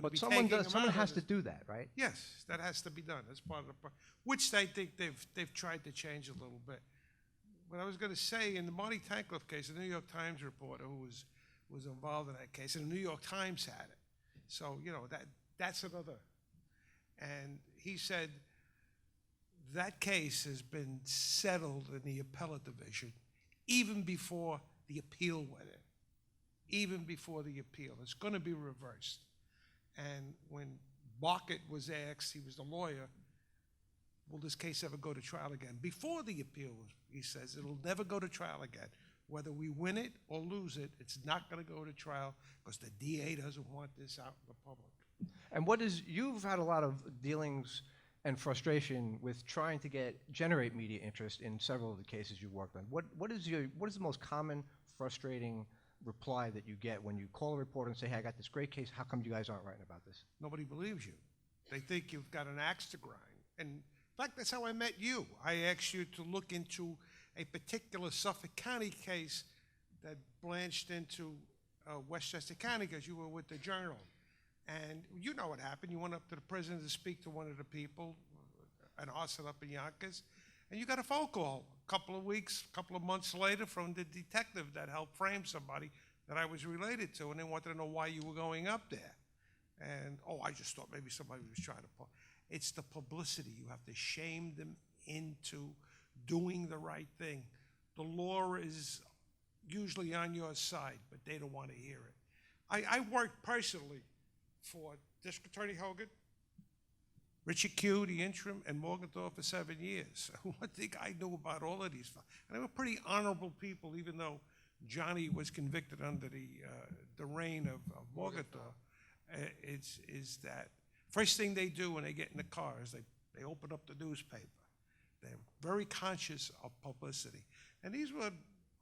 But be someone taking does. them Someone out of has to it. do that, right? Yes, that has to be done. That's part of the which I think they've tried to change a little bit. What I was going to say, in the Marty Tankliff case, the New York Times reporter who was involved in that case, and the New York Times had it. So, you know, that's another. And he said that case has been settled in the appellate division even before the appeal went in. Even before the appeal. It's going to be reversed. And when Barkett was asked, he was the lawyer, will this case ever go to trial again? Before the appeal, he says, it'll never go to trial again. Whether we win it or lose it, it's not going to go to trial because the DA doesn't want this out in the public. And you've had a lot of dealings and frustration with trying to generate media interest in several of the cases you've worked on. What is the most common frustrating reply that you get when you call a reporter and say, hey, I got this great case, how come you guys aren't writing about this? Nobody believes you. They think you've got an axe to grind. And in fact, that's how I met you. I asked you to look into a particular Suffolk County case that blanched into Westchester County because you were with the Journal. And you know what happened. You went up to the prison to speak to one of the people, an arson up in Yonkers, and you got a phone call a couple of months later from the detective that helped frame somebody that I was related to, and they wanted to know why you were going up there. And, I just thought maybe somebody was trying to pull. It's the publicity. You have to shame them into doing the right thing. The law is usually on your side, but they don't want to hear it. I worked personally for District Attorney Hogan, Richard Q, the interim, and Morgenthau for 7 years. One thing I knew about all of these, and they were pretty honorable people, even though Johnny was convicted under the reign of Morgenthau. Is that first thing they do when they get in the car is they open up the newspaper. They're very conscious of publicity. And these were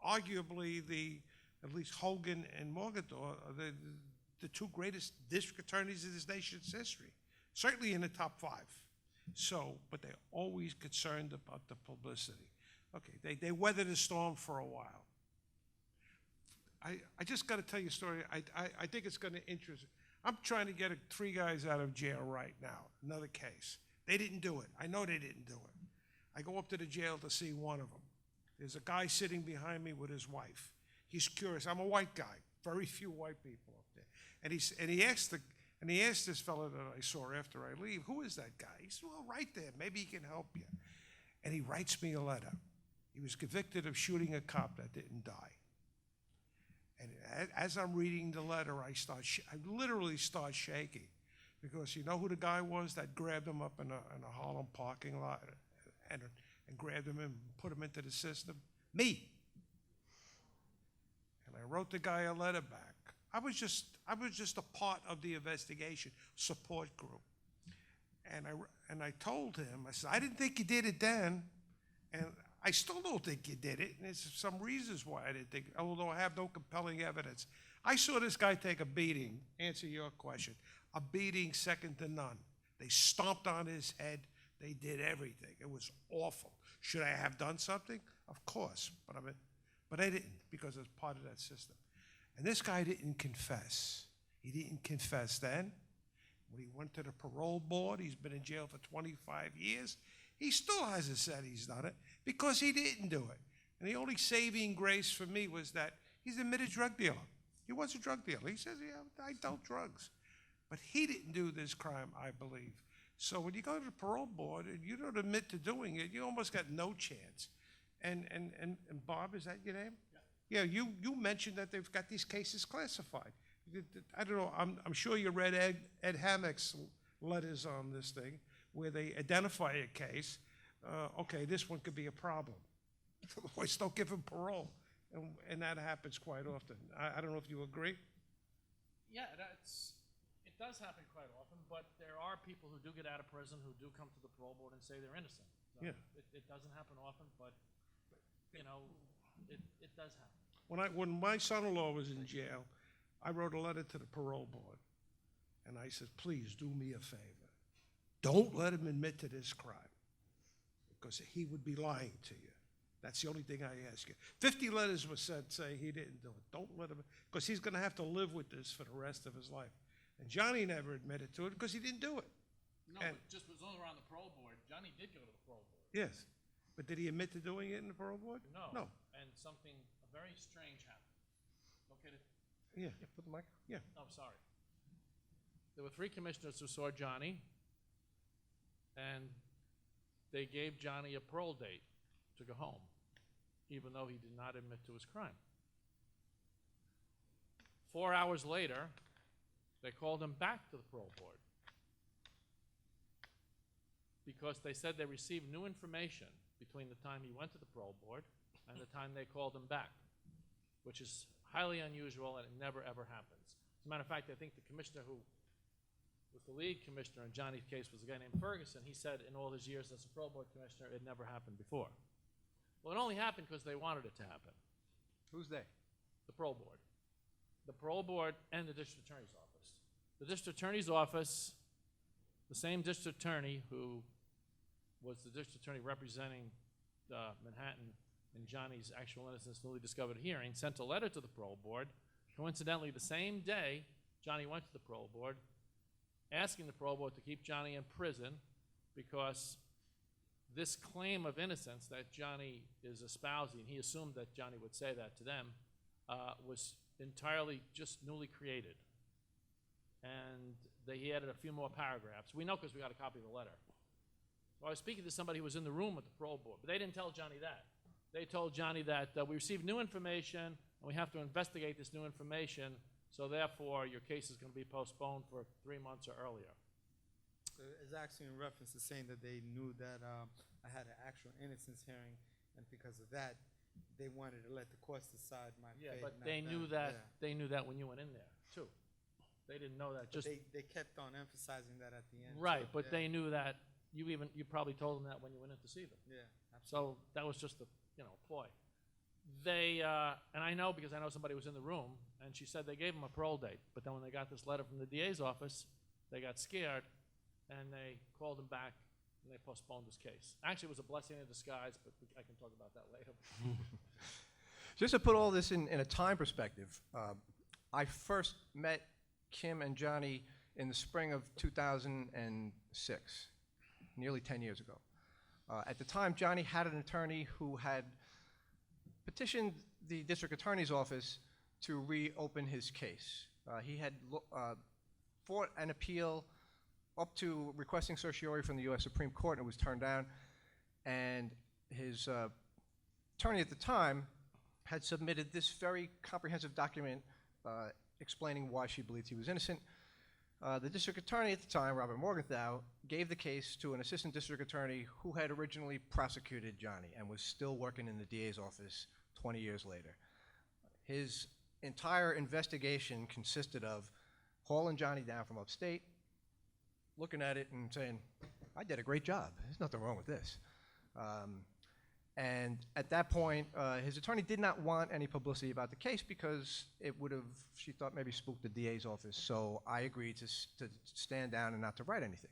arguably at least Hogan and Morgenthau, the two greatest district attorneys in this nation's history, certainly in the top 5. So, but they're always concerned about the publicity. Okay, they weathered the storm for a while. I just got to tell you a story. I think it's going to interest. I'm trying to get 3 guys out of jail right now, another case. They didn't do it. I know they didn't do it. I go up to the jail to see one of them. There's a guy sitting behind me with his wife. He's curious. I'm a white guy. Very few white people up there. And he asked this fellow that I saw after I leave, who is that guy? He said, well, right there. Maybe he can help you. And he writes me a letter. He was convicted of shooting a cop that didn't die. And as I'm reading the letter, I literally start shaking, because you know who the guy was that grabbed him up in a Harlem parking lot and grabbed him and put him into the system? Me. And I wrote the guy a letter back. I was just a part of the investigation support group. And I told him, I said, I didn't think you did it then, and I still don't think you did it, and there's some reasons why I didn't think, although I have no compelling evidence. I saw this guy take a beating, answer your question, a beating second to none. They stomped on his head. They did everything. It was awful. Should I have done something? Of course, but I didn't, because it's part of that system. And this guy didn't confess. He didn't confess then. When he went to the parole board, he's been in jail for 25 years. He still hasn't said he's done it, because he didn't do it. And the only saving grace for me was that he's an admitted drug dealer. He was a drug dealer. He says, yeah, I dealt drugs. But he didn't do this crime, I believe. So when you go to the parole board and you don't admit to doing it, you almost got no chance. And Bob, is that your name? Yeah, you mentioned that they've got these cases classified. I don't know, I'm sure you read Ed Hammack's letters on this thing, where they identify a case. Okay, this one could be a problem. Otherwise, don't give him parole. And that happens quite often. I don't know if you agree. Yeah, it does happen quite often, but there are people who do get out of prison who do come to the parole board and say they're innocent. So Yeah. It doesn't happen often, but, you know, it does happen. When my son-in-law was in jail, I wrote a letter to the parole board, and I said, please do me a favor. Don't let him admit to this crime, because he would be lying to you. That's the only thing I ask you. 50 letters were sent saying he didn't do it. Don't let him, because he's going to have to live with this for the rest of his life. And Johnny never admitted to it because he didn't do it. No, but just was only around the parole board. Johnny did go to the parole board. Yes. But did he admit to doing it in the parole board? No. No. And something very strange happened. Okay. Yeah. Put the mic. Yeah. Oh, sorry. There were 3 commissioners who saw Johnny, and they gave Johnny a parole date to go home, even though he did not admit to his crime. 4 hours later, they called him back to the parole board because they said they received new information between the time he went to the parole board and the time they called him back, which is highly unusual, and it never, ever happens. As a matter of fact, I think the commissioner who was the lead commissioner in Johnny's case was a guy named Ferguson. He said in all his years as a parole board commissioner, it never happened before. Well, it only happened because they wanted it to happen. Who's they? The parole board. The parole board and the district attorney's office. The district attorney's office, the same district attorney who was the district attorney representing Manhattan in Johnny's actual innocence newly discovered hearing, sent a letter to the parole board. Coincidentally, the same day Johnny went to the parole board, asking the parole board to keep Johnny in prison because this claim of innocence that Johnny is espousing, he assumed that Johnny would say that to them, was entirely just newly created. And he added a few more paragraphs. We know because we got a copy of the letter. So I was speaking to somebody who was in the room with the parole board, but they didn't tell Johnny that. They told Johnny that we received new information, and we have to investigate this new information, so therefore your case is going to be postponed for 3 months or earlier. So it's actually in reference to saying that they knew that I had an actual innocence hearing, and because of that, they wanted to let the courts decide my fate. But not they knew that. Yeah. They knew that when you went in there too. They didn't know that. But Just they kept on emphasizing that at the end. right, too. but Yeah. they knew that. You probably told them that when you went in to see them. Yeah, So that was just a ploy. They and I know because I know somebody was in the room, and she said they gave him a parole date, but then when they got this letter from the DA's office, they got scared, and they called him back, and they postponed his case. Actually, it was a blessing in disguise, but I can talk about that later. Just to put all this in a time perspective, I first met Kim and Johnny in the spring of 2006, nearly 10 years ago. At the time, Johnny had an attorney who had petitioned the district attorney's office to reopen his case. He had fought an appeal up to requesting certiorari from the U.S. Supreme Court, and it was turned down. And his attorney at the time had submitted this very comprehensive document explaining why she believed he was innocent. The district attorney at the time, Robert Morgenthau, gave the case to an assistant district attorney who had originally prosecuted Johnny and was still working in the DA's office 20 years later. His entire investigation consisted of hauling Johnny down from upstate, looking at it and saying, I did a great job. There's nothing wrong with this. And at that point, his attorney did not want any publicity about the case because it would have, she thought, maybe spooked the DA's office. So I agreed to stand down and not to write anything.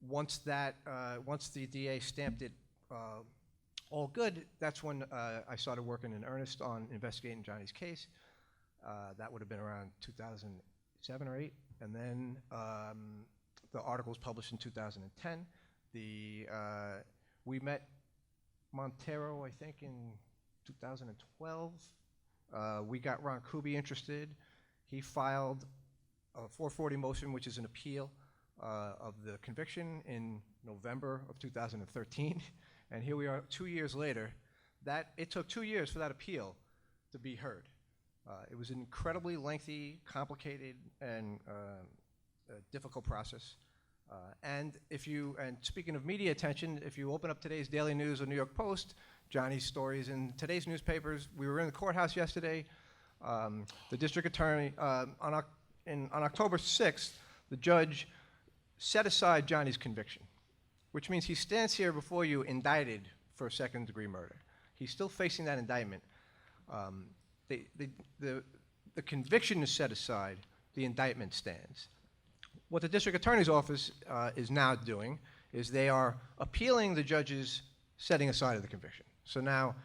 Once the DA stamped it all good, that's when I started working in earnest on investigating Johnny's case. That would have been around 2007 or 8. And then the article was published in 2010. We met Montero, I think, in 2012. We got Hincapie interested. He filed a 440 motion, which is an appeal of the conviction, in November of 2013. And here we are 2 years later. It took 2 years for that appeal to be heard. It was an incredibly lengthy, complicated, and difficult process. And speaking of media attention, if you open up today's Daily News or New York Post, Johnny's stories in today's newspapers. We were in the courthouse yesterday. The district attorney, on October 6th, the judge set aside Johnny's conviction, which means he stands here before you indicted for second-degree murder. He's still facing that indictment. The conviction is set aside. The indictment stands. What the district attorney's office is now doing is they are appealing the judge's setting aside of the conviction. So now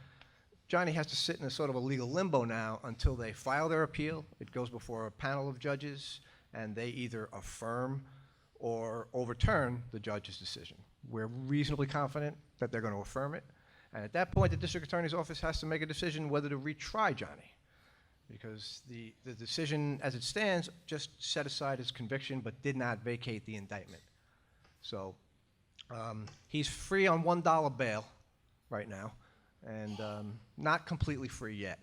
Johnny has to sit in a sort of a legal limbo now until they file their appeal. It goes before a panel of judges, and they either affirm or overturn the judge's decision. We're reasonably confident that they're going to affirm it. And at that point, the district attorney's office has to make a decision whether to retry Johnny, because the decision as it stands just set aside his conviction but did not vacate the indictment. So he's free on $1 bail right now, and not completely free yet,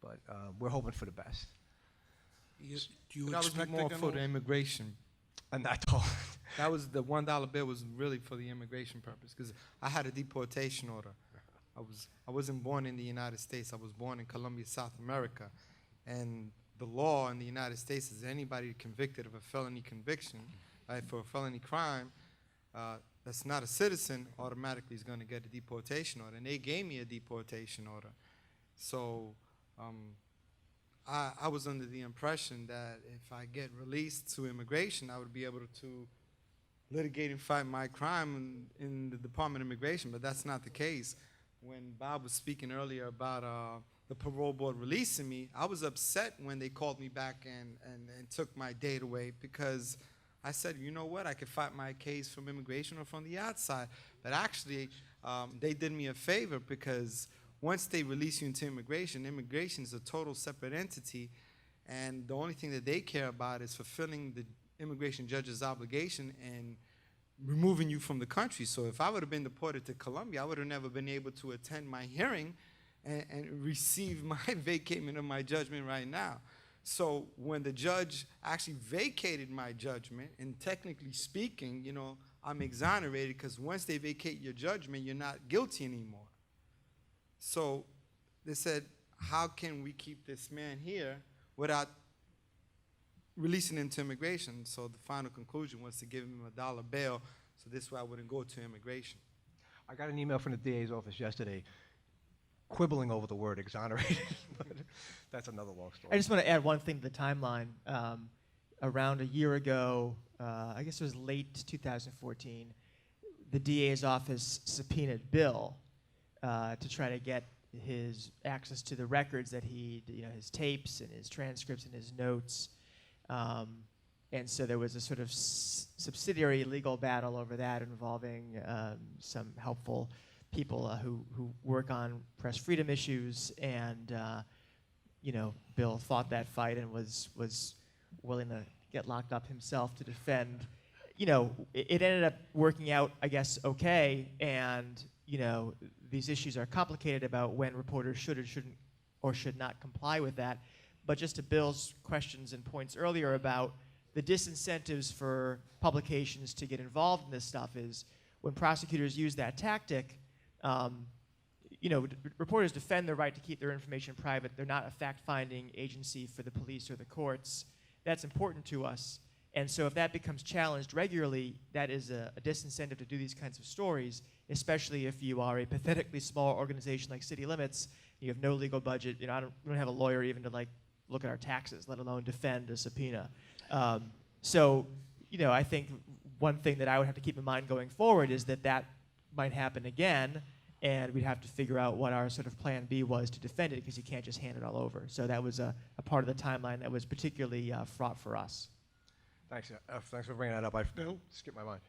but we're hoping for the best. That was more for the immigration. And that's all. That was the $1 bill was really for the immigration purpose, because I had a deportation order. I wasn't born in the United States. I was born in Colombia, South America. And the law in the United States is anybody convicted of a felony conviction, for a felony crime, that's not a citizen, automatically is going to get a deportation order. And they gave me a deportation order. So I was under the impression that if I get released to immigration, I would be able to litigate and fight my crime in the Department of Immigration, but that's not the case. When Bob was speaking earlier about the parole board releasing me, I was upset when they called me back and took my date away, because I said, you know what, I could fight my case from immigration or from the outside. But actually, they did me a favor, because once they release you into immigration, immigration is a total separate entity, and the only thing that they care about is fulfilling immigration judge's obligation in removing you from the country. So if I would have been deported to Colombia, I would have never been able to attend my hearing and receive my vacatement of my judgment right now. So when the judge actually vacated my judgment, and technically speaking, you know, I'm exonerated, because once they vacate your judgment, you're not guilty anymore. So they said, how can we keep this man here without releasing him to immigration? So the final conclusion was to give him a $1 bail, so this way I wouldn't go to immigration. I got an email from the DA's office yesterday quibbling over the word exonerated, but that's another long story. I just want to add one thing to the timeline. Around a year ago, I guess it was late 2014, the DA's office subpoenaed Bill to try to get his access to the records that he, you know, his tapes and his transcripts and his notes. And so there was a sort of subsidiary legal battle over that involving some helpful people who work on press freedom issues, and you know, Bill fought that fight and was willing to get locked up himself to defend. You know, it ended up working out, I guess, okay, and you know, these issues are complicated about when reporters should or shouldn't or should not comply with that. But just to Bill's questions and points earlier about the disincentives for publications to get involved in this stuff is when prosecutors use that tactic, you know, reporters defend their right to keep their information private. They're not a fact-finding agency for the police or the courts. That's important to us. And so if that becomes challenged regularly, that is a disincentive to do these kinds of stories, especially if you are a pathetically small organization like City Limits. You have no legal budget. You know, we don't have a lawyer even to like look at our taxes, let alone defend a subpoena. So, you know, I think one thing that I would have to keep in mind going forward is that that might happen again, and we'd have to figure out what our sort of plan B was to defend it, because you can't just hand it all over. So that was a part of the timeline that was particularly fraught for us. Thanks. Thanks for bringing that up. I skipped my mind.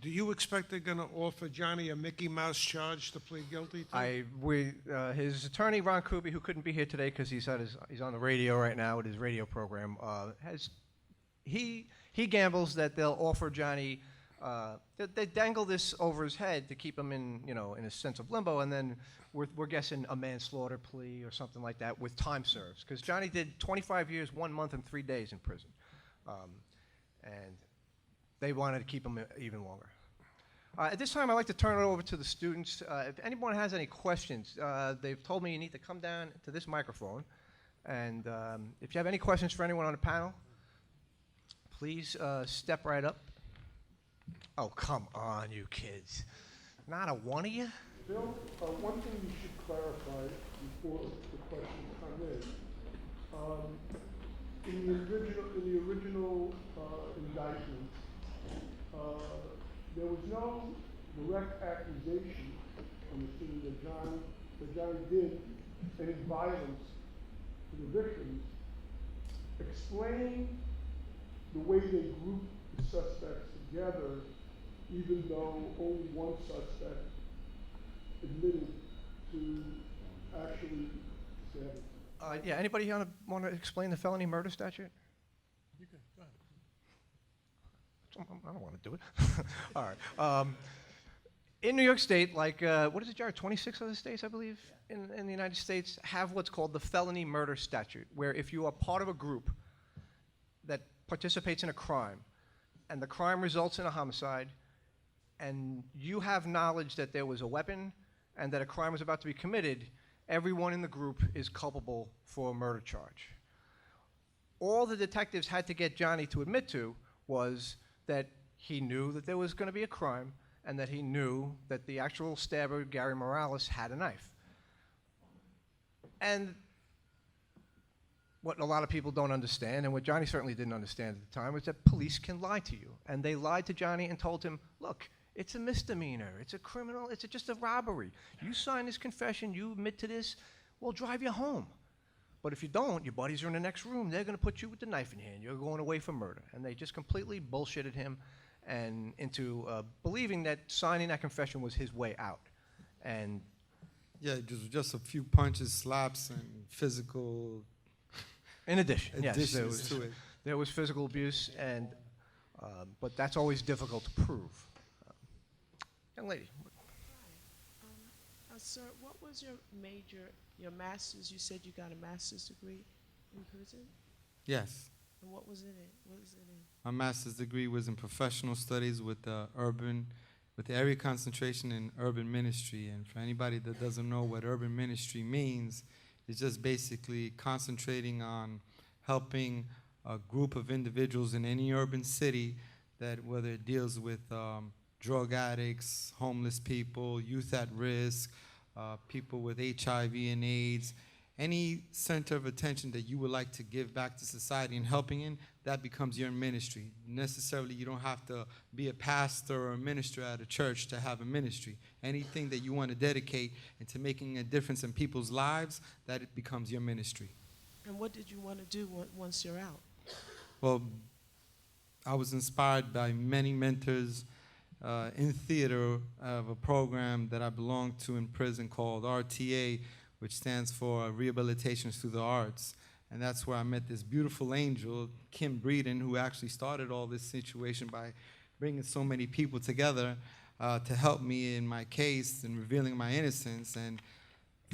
Do you expect they're going to offer Johnny a Mickey Mouse charge to plead guilty to? His attorney, Ron Kuby, who couldn't be here today because he's on the radio right now with his radio program, he gambles that they'll offer Johnny, they dangle this over his head to keep him in, you know, in a sense of limbo, and then we're guessing a manslaughter plea or something like that with time serves, because Johnny did 25 years, 1 month, and 3 days in prison. And they wanted to keep him even longer. At this time, I'd like to turn it over to the students. If anyone has any questions, they've told me you need to come down to this microphone. And if you have any questions for anyone on the panel, please step right up. Oh, come on, you kids. Not a one of you? Bill, one thing you should clarify before the questions come in. In the original indictment, there was no direct accusation from the city that Johnny did any violence to the victims. Explain the way they grouped the suspects together, even though only one suspect admitted to actually stabbing. Yeah, anybody want to explain the felony murder statute? You can, go ahead. I don't want to do it. All right. In New York State, like, what is it, Jarret? 26 other states, I believe, in the United States have what's called the felony murder statute, where if you are part of a group that participates in a crime, and the crime results in a homicide, and you have knowledge that there was a weapon and that a crime was about to be committed, everyone in the group is culpable for a murder charge. All the detectives had to get Johnny to admit to was that he knew that there was going to be a crime and that he knew that the actual stabber, Gary Morales, had a knife. And what a lot of people don't understand, and what Johnny certainly didn't understand at the time, was that police can lie to you. And they lied to Johnny and told him, look, it's a misdemeanor, it's a criminal, it's just a robbery. You sign this confession, you admit to this, we'll drive you home. But if you don't, your buddies are in the next room, they're gonna put you with the knife in your hand, you're going away for murder. And they just completely bullshitted him and into believing that signing that confession was his way out. And yeah, it was just a few punches, slaps, and physical in addition, yes, to it. There was physical abuse, and but that's always difficult to prove. Young lady. Sir, what was your major, your master's? You said you got a master's degree in prison? Yes. And what was it in? What was it in? My master's degree was in professional studies with the area concentration in urban ministry. And for anybody that doesn't know what urban ministry means, it's just basically concentrating on helping a group of individuals in any urban city that, whether it deals with drug addicts, homeless people, youth at risk, people with HIV and AIDS, any center of attention that you would like to give back to society and helping in, that becomes your ministry. Necessarily, you don't have to be a pastor or a minister at a church to have a ministry. Anything that you want to dedicate into making a difference in people's lives, that it becomes your ministry. And what did you want to do once you're out? Well, I was inspired by many mentors in theater of a program that I belonged to in prison called RTA, which stands for Rehabilitation Through the Arts. And that's where I met this beautiful angel, Kim Breeden, who actually started all this situation by bringing so many people together to help me in my case and revealing my innocence. And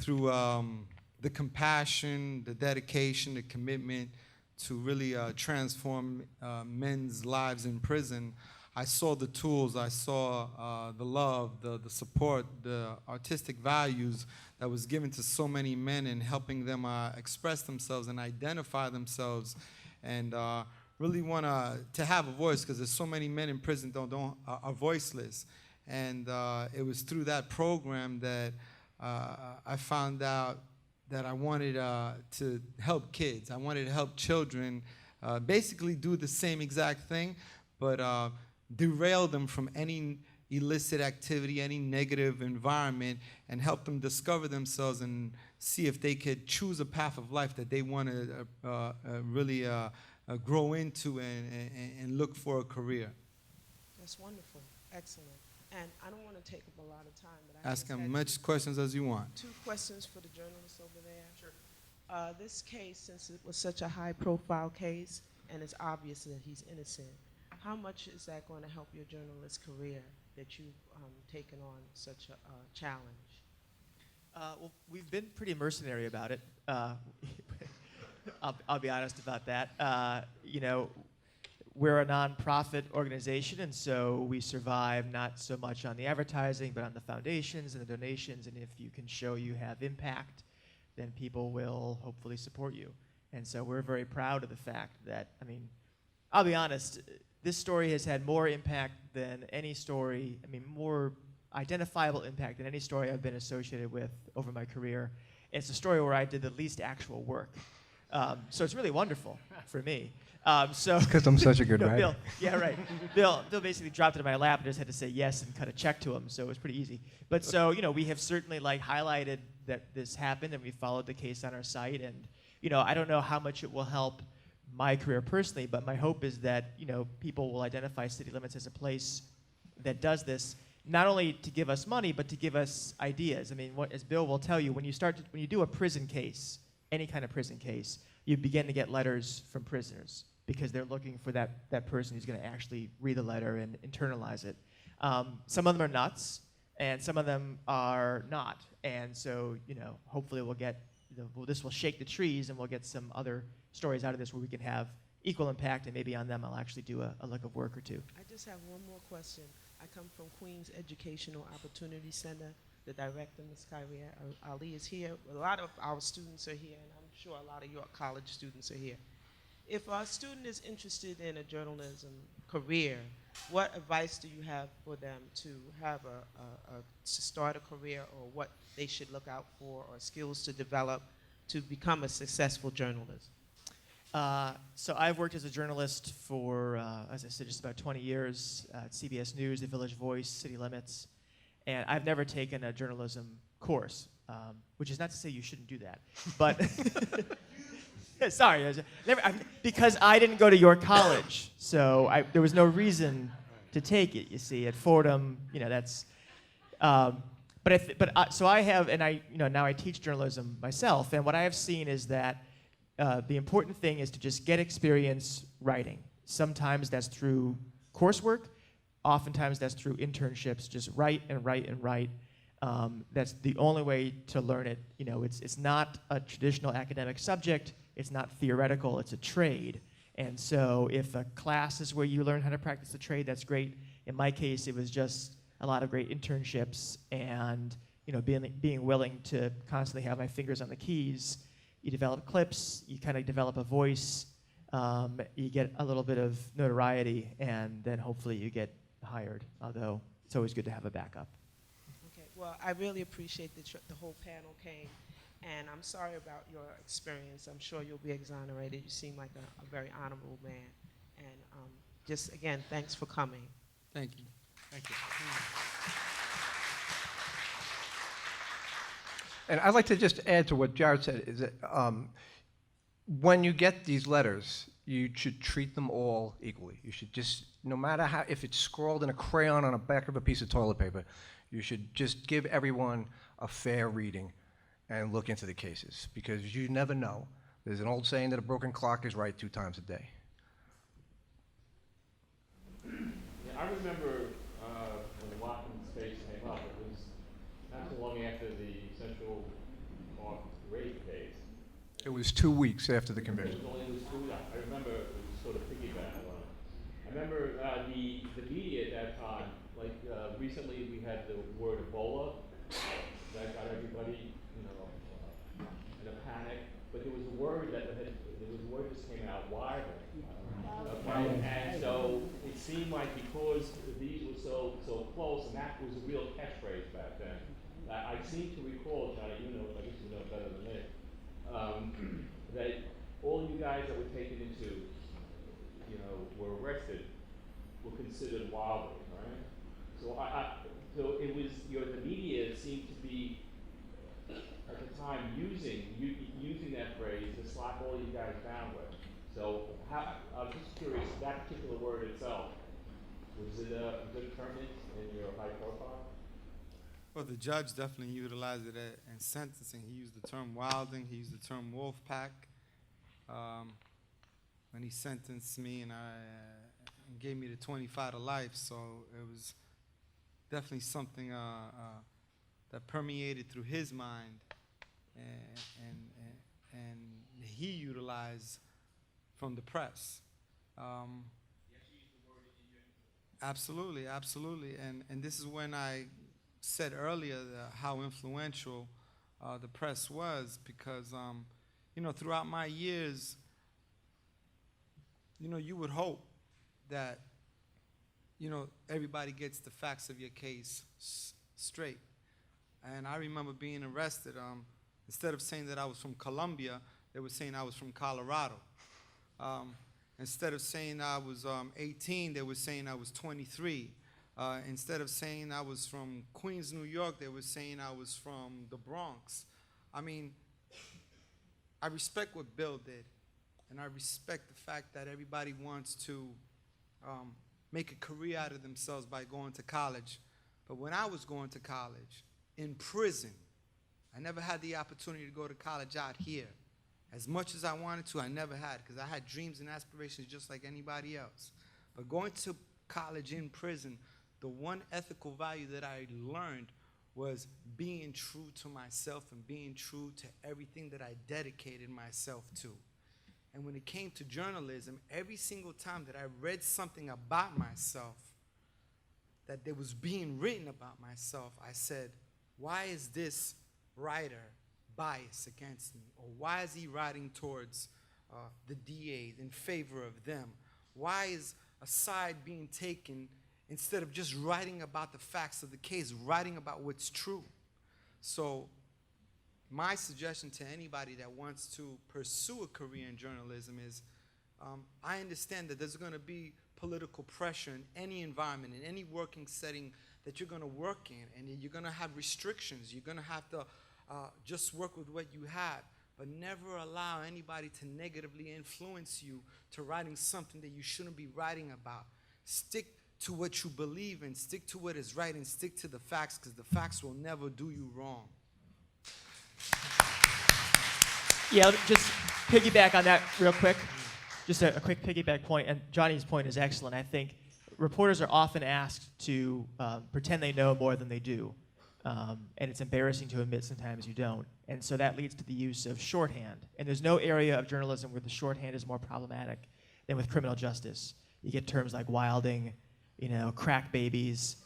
through the compassion, the dedication, the commitment to really transform men's lives in prison, I saw the tools, I saw the love, the support, the artistic values that was given to so many men in helping them express themselves and identify themselves, and really want to have a voice, because there's so many men in prison are voiceless. And it was through that program that I found out that I wanted to help kids. I wanted to help children basically do the same exact thing, but derail them from any illicit activity, any negative environment, and help them discover themselves and see if they could choose a path of life that they want to really grow into and look for a career. That's wonderful. Excellent. And I don't want to take up a lot of time, but I Ask as much questions as you want. 2 questions for the journalist over there. Sure. This case, since it was such a high-profile case, and it's obvious that he's innocent, how much is that going to help your journalist career that you've taken on such a challenge? Well, we've been pretty mercenary about it. I'll be honest about that. You know, we're a nonprofit organization, and so we survive not so much on the advertising, but on the foundations and the donations. And if you can show you have impact, then people will hopefully support you. And so we're very proud of the fact that, I mean, I'll be honest, this story has had more impact than any story, I mean, more identifiable impact than any story I've been associated with over my career. It's a story where I did the least actual work. So it's really wonderful for me. So because I'm such a good writer. Bill, yeah, right. Bill basically dropped it in my lap and just had to say yes and cut a check to him, so it was pretty easy. But so, you know, we have certainly like highlighted that this happened, and we followed the case on our site. And, you know, I don't know how much it will help my career personally, but my hope is that, you know, people will identify City Limits as a place that does this, not only to give us money, but to give us ideas. I mean, as Bill will tell you, when you do a prison case, any kind of prison case, you begin to get letters from prisoners because they're looking for that person who's going to actually read the letter and internalize it. Some of them are nuts, and some of them are not. And so, you know, hopefully we'll get, this will shake the trees, and we'll get some other stories out of this where we can have equal impact, and maybe on them I'll actually do a look of work or two. I just have one more question. I come from Queens Educational Opportunity Center. The director, Ms. Kyrie Ali, is here. A lot of our students are here, and I'm sure a lot of your college students are here. If a student is interested in a journalism career, what advice do you have for them to have to start a career, or what they should look out for, or skills to develop to become a successful journalist? So I've worked as a journalist for, as I said, just about 20 years at CBS News, The Village Voice, City Limits, and I've never taken a journalism course, which is not to say you shouldn't do that, but sorry, because I didn't go to your college, so there was no reason to take it. You see, at Fordham, you know, that's. So I have, and I, you know, now I teach journalism myself, and what I have seen is that the important thing is to just get experience writing. Sometimes that's through coursework. Oftentimes that's through internships. Just write and write and write. That's the only way to learn it. You know, it's not a traditional academic subject. It's not theoretical. It's a trade. And so if a class is where you learn how to practice the trade, that's great. In my case, it was just a lot of great internships and, you know, being willing to constantly have my fingers on the keys. You develop clips, you kind of develop a voice, you get a little bit of notoriety, and then hopefully you get hired, although it's always good to have a backup. Okay, well, I really appreciate the whole panel came, and I'm sorry about your experience. I'm sure you'll be exonerated. You seem like a very honorable man. And just, again, thanks for coming. Thank you. Thank you. And I'd like to just add to what Jarret said, is that when you get these letters, you should treat them all equally. You should just, no matter how, if it's scrawled in a crayon on the back of a piece of toilet paper, you should just give everyone a fair reading and look into the cases, because you never know. There's an old saying that a broken clock is right 2 times a day. Yeah, I remember when the Watkins case came up, it was not too long after the Central Park rape case. It was 2 weeks after the conviction. It was 2 weeks. I remember it was sort of piggyback on it. I remember the media at that time, like recently we had the word Ebola, that got everybody, you know, in a panic. But there was a word that just came out, viral. And so it seemed like because these were so close, and that was a real catchphrase back then. I seem to recall, Johnny, you know, I guess you know better than me, that all you guys that were taken into, you know, were arrested, were considered wildly, right? So so it was, the media seemed to be at the time using that phrase to slap all you guys down with. So I'm just curious, that particular word itself, was it determined in your high profile? Well, the judge definitely utilized it in sentencing. He used the term wilding. He used the term wolf pack when he sentenced me, and gave me the 25 to life. So it was definitely something that permeated through his mind, and he utilized from the press. Absolutely, absolutely. And this is when I said earlier how influential the press was, because you know, throughout my years, you know, you would hope that, you know, everybody gets the facts of your case straight. And I remember being arrested. Instead of saying that I was from Colombia, they were saying I was from Colorado. Instead of saying I was 18, they were saying I was 23. Instead of saying I was from Queens, New York, they were saying I was from the Bronx. I mean, I respect what Bill did, and I respect the fact that everybody wants to make a career out of themselves by going to college. But when I was going to college, in prison, I never had the opportunity to go to college out here. As much as I wanted to, I never had, because I had dreams and aspirations just like anybody else. But going to college in prison, the one ethical value that I learned was being true to myself and being true to everything that I dedicated myself to. And when it came to journalism, every single time that I read something about myself, that there was being written about myself, I said, why is this writer biased against me? Or why is he writing towards the DA in favor of them? Why is a side being taken instead of just writing about the facts of the case, writing about what's true? So my suggestion to anybody that wants to pursue a career in journalism is, I understand that there's going to be political pressure in any environment, in any working setting that you're going to work in, and you're going to have restrictions. You're going to have to just work with what you have, but never allow anybody to negatively influence you to writing something that you shouldn't be writing about. Stick to what you believe in, stick to what is right, and stick to the facts, because the facts will never do you wrong. Yeah, I'll just piggyback on that real quick. Just a quick piggyback point, and Johnny's point is excellent. I think reporters are often asked to pretend they know more than they do. And it's embarrassing to admit sometimes you don't. And so that leads to the use of shorthand. And there's no area of journalism where the shorthand is more problematic than with criminal justice. You get terms like wilding, crack babies.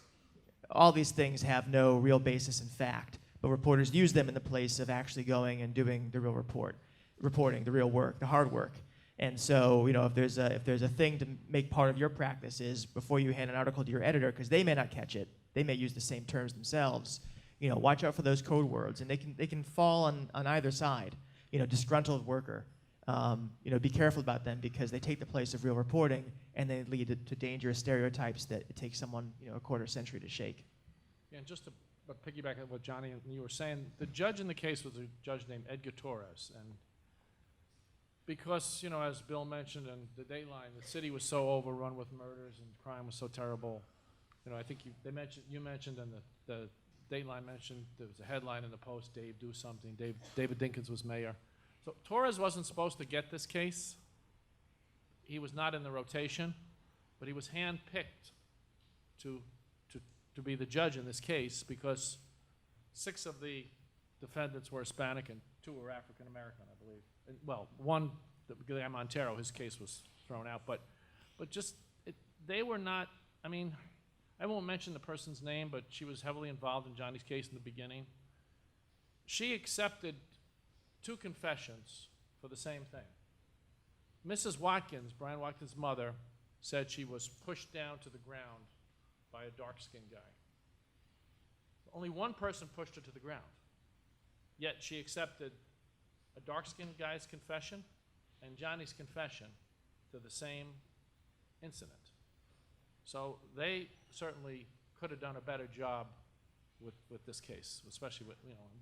All these things have no real basis in fact, but reporters use them in the place of actually going and doing the real reporting, the real work, the hard work. And so, if there's a thing to make part of your practice is before you hand an article to your editor, because they may not catch it, they may use the same terms themselves. Watch out for those code words, and they can fall on either side. Disgruntled worker. Be careful about them because they take the place of real reporting, and they lead to dangerous stereotypes that it takes someone a quarter century to shake. Yeah, and just to piggyback on what Johnny and you were saying, the judge in the case was a judge named Edgar Torres, and because as Bill mentioned in the Dateline, the city was so overrun with murders and crime was so terrible. I think you mentioned and the Dateline mentioned there was a headline in the Post, Dave do something. David Dinkins was mayor. So Torres wasn't supposed to get this case. He was not in the rotation, but he was handpicked to be the judge in this case because 6 of the defendants were Hispanic and 2 were African American, I believe. And, well, one, the guy Montero, his case was thrown out, but they were not. I mean, I won't mention the person's name, but she was heavily involved in Johnny's case in the beginning. She accepted 2 confessions for the same thing. Mrs. Watkins, Brian Watkins' mother, said she was pushed down to the ground by a dark-skinned guy. Only one person pushed her to the ground, yet she accepted a dark-skinned guy's confession and Johnny's confession to the same incident. So they certainly could have done a better job with this case, especially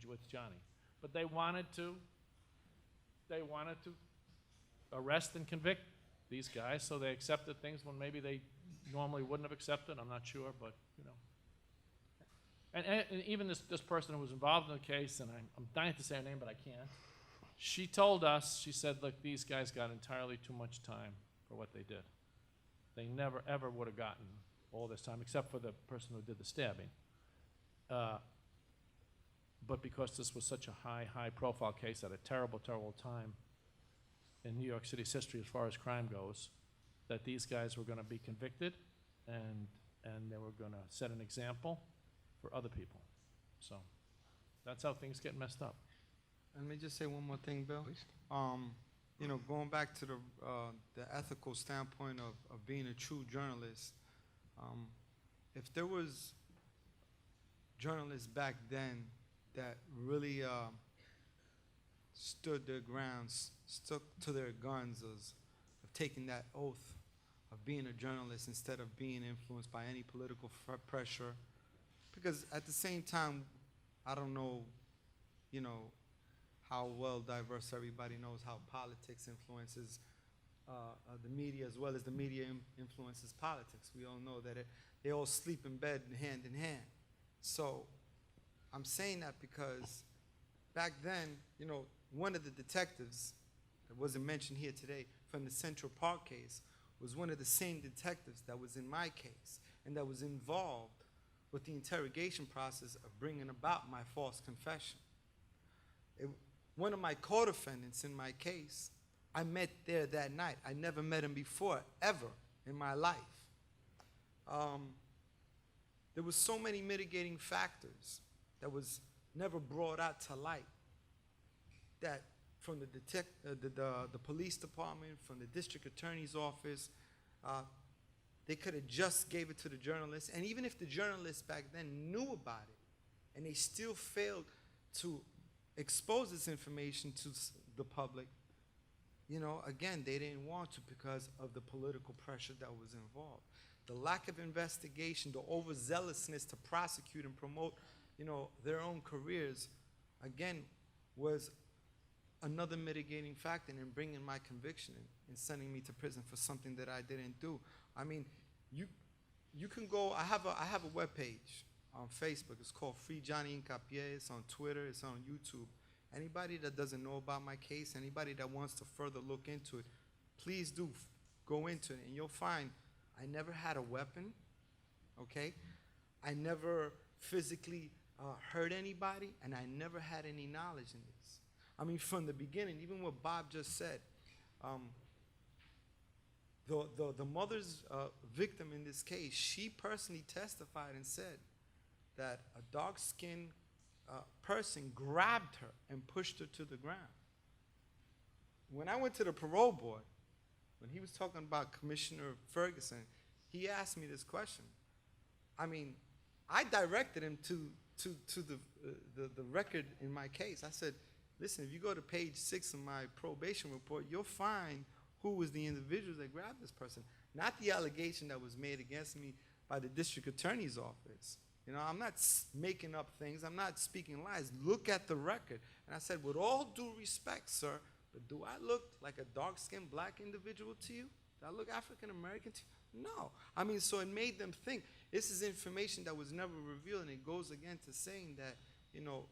with Johnny. But they wanted to arrest and convict these guys, so they accepted things when maybe they normally wouldn't have accepted. I'm not sure, but And even this person who was involved in the case, and I'm dying to say her name, but I can't. She told us, she said, look, these guys got entirely too much time for what they did. They never, ever would have gotten all this time, except for the person who did the stabbing. But because this was such a high-profile case at a terrible, terrible time in New York City's history as far as crime goes, that these guys were going to be convicted, and they were going to set an example for other people. So that's how things get messed up. Let me just say one more thing, Bill. Please. Going back to the ethical standpoint of being a true journalist, if there was journalists back then that really stood their grounds, stuck to their guns of taking that oath of being a journalist instead of being influenced by any political pressure, because at the same time, I don't know, how well diverse everybody knows how politics influences the media as well as the media influences politics. We all know that they all sleep in bed hand in hand. So I'm saying that because back then, one of the detectives that wasn't mentioned here today from the Central Park case was one of the same detectives that was in my case and that was involved with the interrogation process of bringing about my false confession. One of my co-defendants in my case, I met there that night. I never met him before, ever in my life. There was so many mitigating factors that was never brought out to light, that from the police department, from the district attorney's office, they could have just gave it to the journalists. And even if the journalists back then knew about it, and they still failed to expose this information to the public, again, they didn't want to because of the political pressure that was involved. The lack of investigation, the overzealousness to prosecute and promote, their own careers, again, was another mitigating factor in bringing my conviction and sending me to prison for something that I didn't do. I mean, you can go. I have a webpage on Facebook. It's called Free Johnny Hincapie. It's on Twitter. It's on YouTube. Anybody that doesn't know about my case, anybody that wants to further look into it, please do go into it, and you'll find I never had a weapon, okay? I never physically hurt anybody, and I never had any knowledge in this. I mean, from the beginning, even what Bob just said, the mother's victim in this case, she personally testified and said that a dark-skinned person grabbed her and pushed her to the ground. When I went to the parole board, when he was talking about Commissioner Ferguson, he asked me this question. I mean, I directed him to the record in my case. I said, listen, if you go to page 6 of my probation report, you'll find who was the individuals that grabbed this person, not the allegation that was made against me by the district attorney's office. You know, I'm not making up things. I'm not speaking lies. Look at the record. And I said, with all due respect, sir, but do I look like a dark-skinned black individual to you? Do I look African-American to you? No. I mean, so it made them think. This is information that was never revealed, and it goes again to saying that, you know,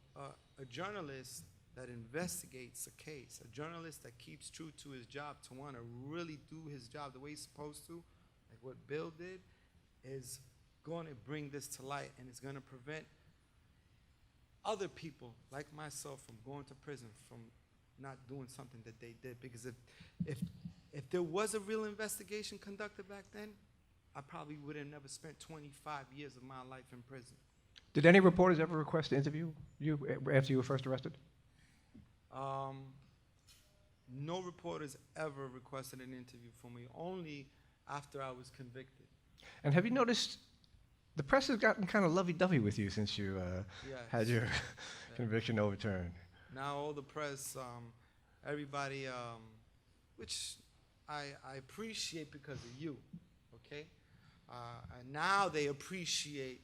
a journalist that investigates a case, a journalist that keeps true to his job, to want to really do his job the way he's supposed to, like what Bill did, is going to bring this to light, and it's going to prevent other people like myself from going to prison, from not doing something that they did. Because if there was a real investigation conducted back then, I probably would have never spent 25 years of my life in prison. Did any reporters ever request to interview you after you were first arrested? No reporters ever requested an interview from me, only after I was convicted. And have you noticed the press has gotten kind of lovey-dovey with you since you had your conviction overturned? Now all the press, everybody, which I appreciate because of you, okay? And now they appreciate,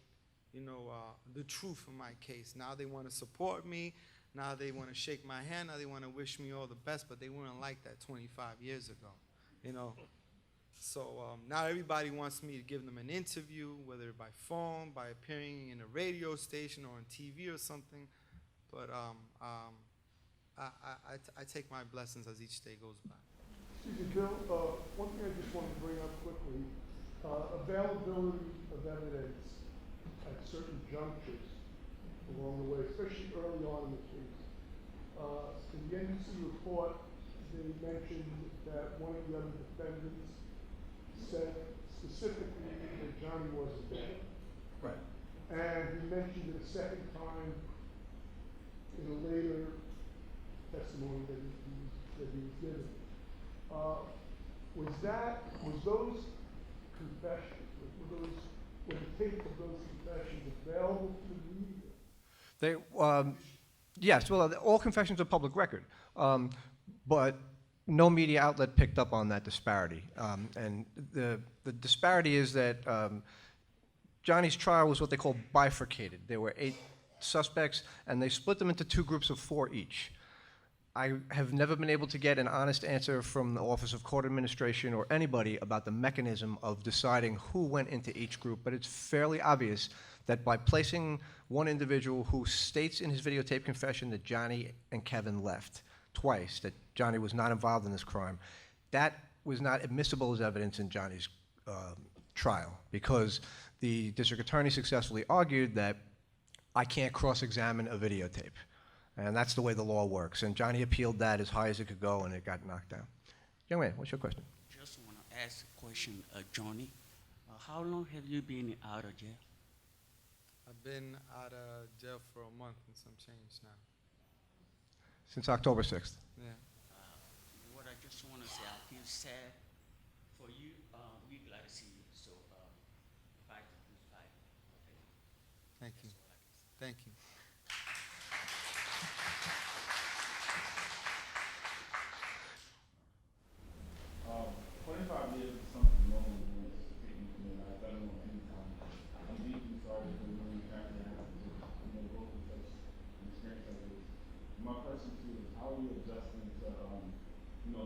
you know, the truth of my case. Now they want to support me. Now they want to shake my hand. Now they want to wish me all the best, but they weren't like that 25 years ago, you know? So now everybody wants me to give them an interview, whether by phone, by appearing in a radio station or on TV or something. But I take my blessings as each day goes by. Excuse me, Bill, one thing I just wanted to bring up quickly, availability of evidence at certain junctures along the way, especially early on in the case. In the NBC report, they mentioned that one of the other defendants said specifically that Johnny wasn't dead. Right. And he mentioned it a second time in a later testimony that he was given. Was those confessions, were the tape of those confessions available to the media? They, yes, well, all confessions are public record, but no media outlet picked up on that disparity. And the disparity is that Johnny's trial was what they call bifurcated. There were 8 suspects, and they split them into 2 groups of 4 each. I have never been able to get an honest answer from the Office of Court Administration or anybody about the mechanism of deciding who went into each group, but it's fairly obvious that by placing one individual who states in his videotape confession that Johnny and Kevin left twice, that Johnny was not involved in this crime, that was not admissible as evidence in Johnny's trial, because the district attorney successfully argued that I can't cross-examine a videotape. And that's the way the law works. And Johnny appealed that as high as it could go, and it got knocked down. Young man, what's your question? Just want to ask a question, Johnny. How long have you been out of jail? I've been out of jail for a month and some change now. Since October 6th. Yeah. What I just want to say, I feel sad for you. We're glad to see you. So fight the good fight. Okay. Thank you. Thank you. 25 years is something no one wants to take me from their life. I don't know any time. I'm deeply sorry for the family having to go through such an experience like this. My question to you is, how are you adjusting to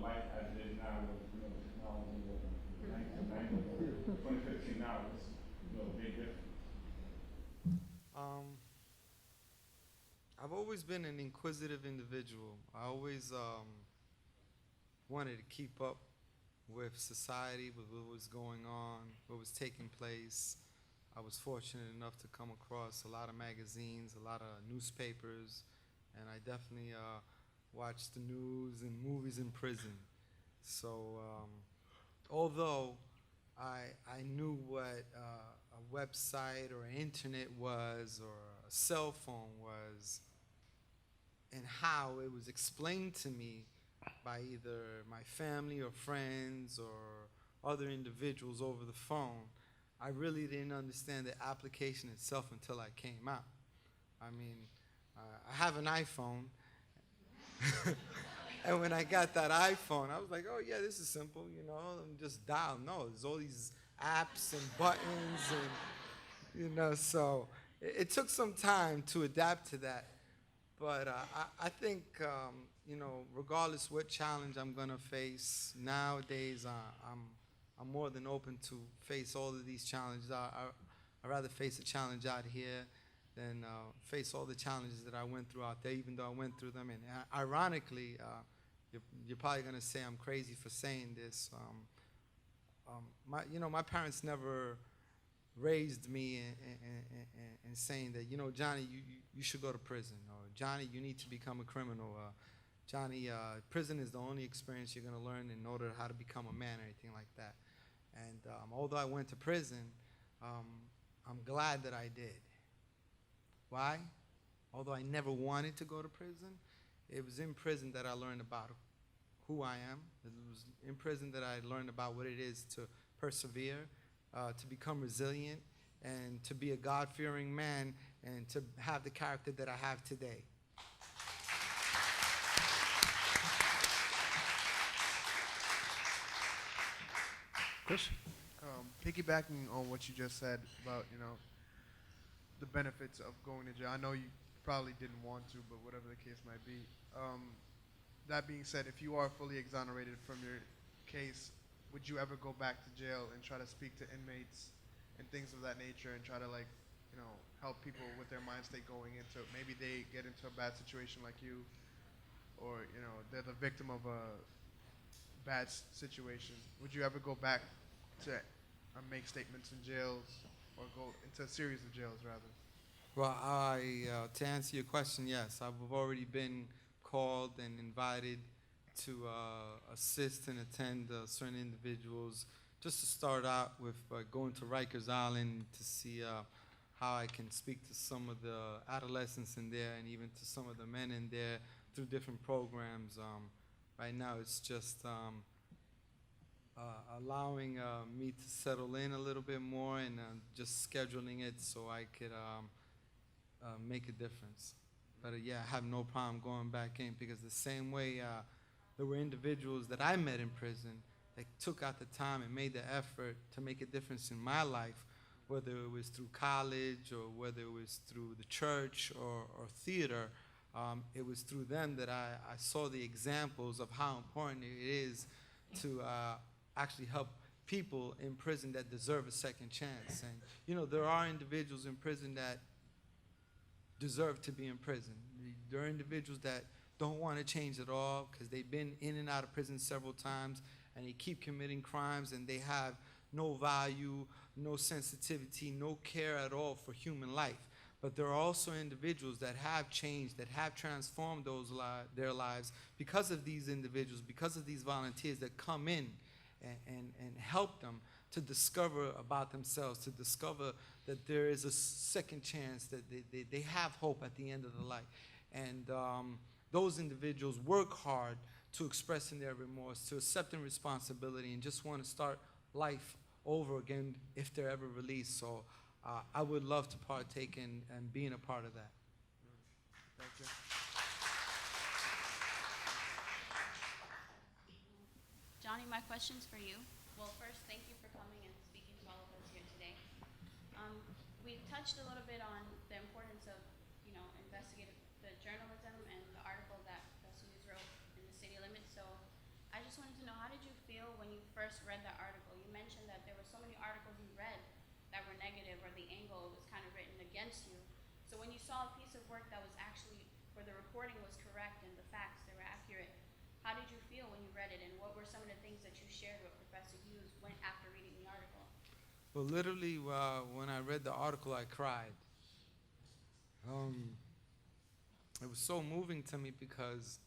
life as it is now with technology of 1990 2015 now? It's a big difference. I've always been an inquisitive individual. I always wanted to keep up with society, with what was going on, what was taking place. I was fortunate enough to come across a lot of magazines, a lot of newspapers, and I definitely watched the news and movies in prison. So although I knew what a website or internet was or a cell phone was and how it was explained to me by either my family or friends or other individuals over the phone, I really didn't understand the application itself until I came out. I mean, I have an iPhone, and when I got that iPhone, I was like, oh yeah, this is simple, you know, just dial. No, there's all these apps and buttons and, you know, so it took some time to adapt to that. But I think, you know, regardless what challenge I'm going to face, nowadays I'm more than open to face all of these challenges. I'd rather face a challenge out here than face all the challenges that I went through out there, even though I went through them. And ironically, you're probably going to say I'm crazy for saying this. You know, my parents never raised me in saying that, you know, Johnny, you should go to prison, or Johnny, you need to become a criminal. Johnny, prison is the only experience you're going to learn in order how to become a man or anything like that. And although I went to prison, I'm glad that I did. Why? Although I never wanted to go to prison, it was in prison that I learned about who I am. It was in prison that I learned about what it is to persevere, to become resilient, and to be a God-fearing man, and to have the character that I have today. Chris? Piggybacking on what you just said about, you know, the benefits of going to jail. I know you probably didn't want to, but whatever the case might be. That being said, if you are fully exonerated from your case, would you ever go back to jail and try to speak to inmates and things of that nature and try to, like, you know, help people with their mind state going into, maybe they get into a bad situation like you, or, you know, they're the victim of a bad situation. Would you ever go back to make statements in jails, or go into a series of jails, rather? Well, to answer your question, yes. I've already been called and invited to assist and attend certain individuals, just to start out with going to Rikers Island to see how I can speak to some of the adolescents in there and even to some of the men in there through different programs. Right now it's just allowing me to settle in a little bit more and just scheduling it so I could make a difference. But yeah, I have no problem going back in, because the same way there were individuals that I met in prison that took out the time and made the effort to make a difference in my life, whether it was through college or whether it was through the church or theater. It was through them that I saw the examples of how important it is to actually help people in prison that deserve a second chance. And, you know, there are individuals in prison that deserve to be in prison. There are individuals that don't want to change at all because they've been in and out of prison several times and they keep committing crimes and they have no value, no sensitivity, no care at all for human life. But there are also individuals that have changed, that have transformed their lives because of these individuals, because of these volunteers that come in and help them to discover about themselves, to discover that there is a second chance, that they have hope at the end of the life. And those individuals work hard to expressing their remorse, to accepting responsibility, and just want to start life over again if they're ever released. So I would love to partake in and being a part of that. Thank you. Johnny, my question's for you. Well, first, thank you for coming and speaking to all of us here today. We touched a little bit on the importance of, you know, investigative journalism and the article that Hughes wrote in the City Limits. So I just wanted to know, how did you feel when you first read that article? You mentioned that there were so many articles you read that were negative, or the angle was kind of written against you. So when you saw a piece of work that was actually, where the reporting was correct and the facts, they were accurate, how did you feel when you read it, and what were some of the things that you shared with Professor Hughes after reading the article? Well, literally, when I read the article, I cried. It was so moving to me because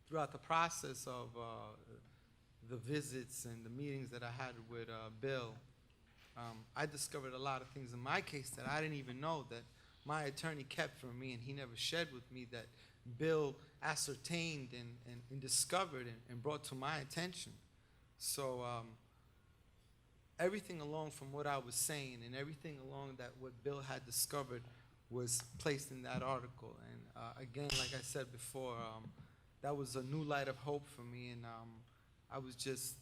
throughout the process of the visits and the meetings that I had with Bill, I discovered a lot of things in my case that I didn't even know that my attorney kept from me, and he never shared with me, that Bill ascertained and discovered and brought to my attention. So everything along from what I was saying and everything along that what Bill had discovered was placed in that article. And again, like I said before, that was a new light of hope for me, and I was just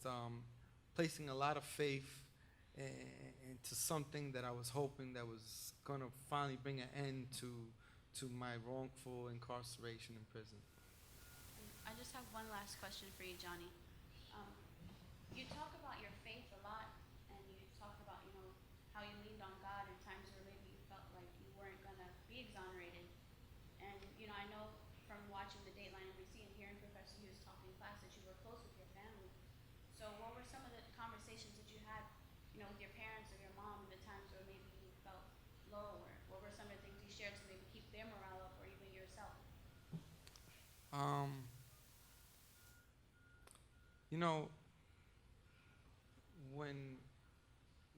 placing a lot of faith into something that I was hoping that was going to finally bring an end to my wrongful incarceration in prison. I just have one last question for you, Johnny. You talk about your faith a lot, and you talk about, how you leaned on God in times where maybe you felt like you weren't going to be exonerated. And, I know from watching the Dateline NBC and hearing Professor Hughes talk in class that you were close with your family. So what were some of the conversations that you had, with your parents or your mom, the times where maybe you felt low, or what were some of the things you shared to maybe keep their morale up, or even yourself?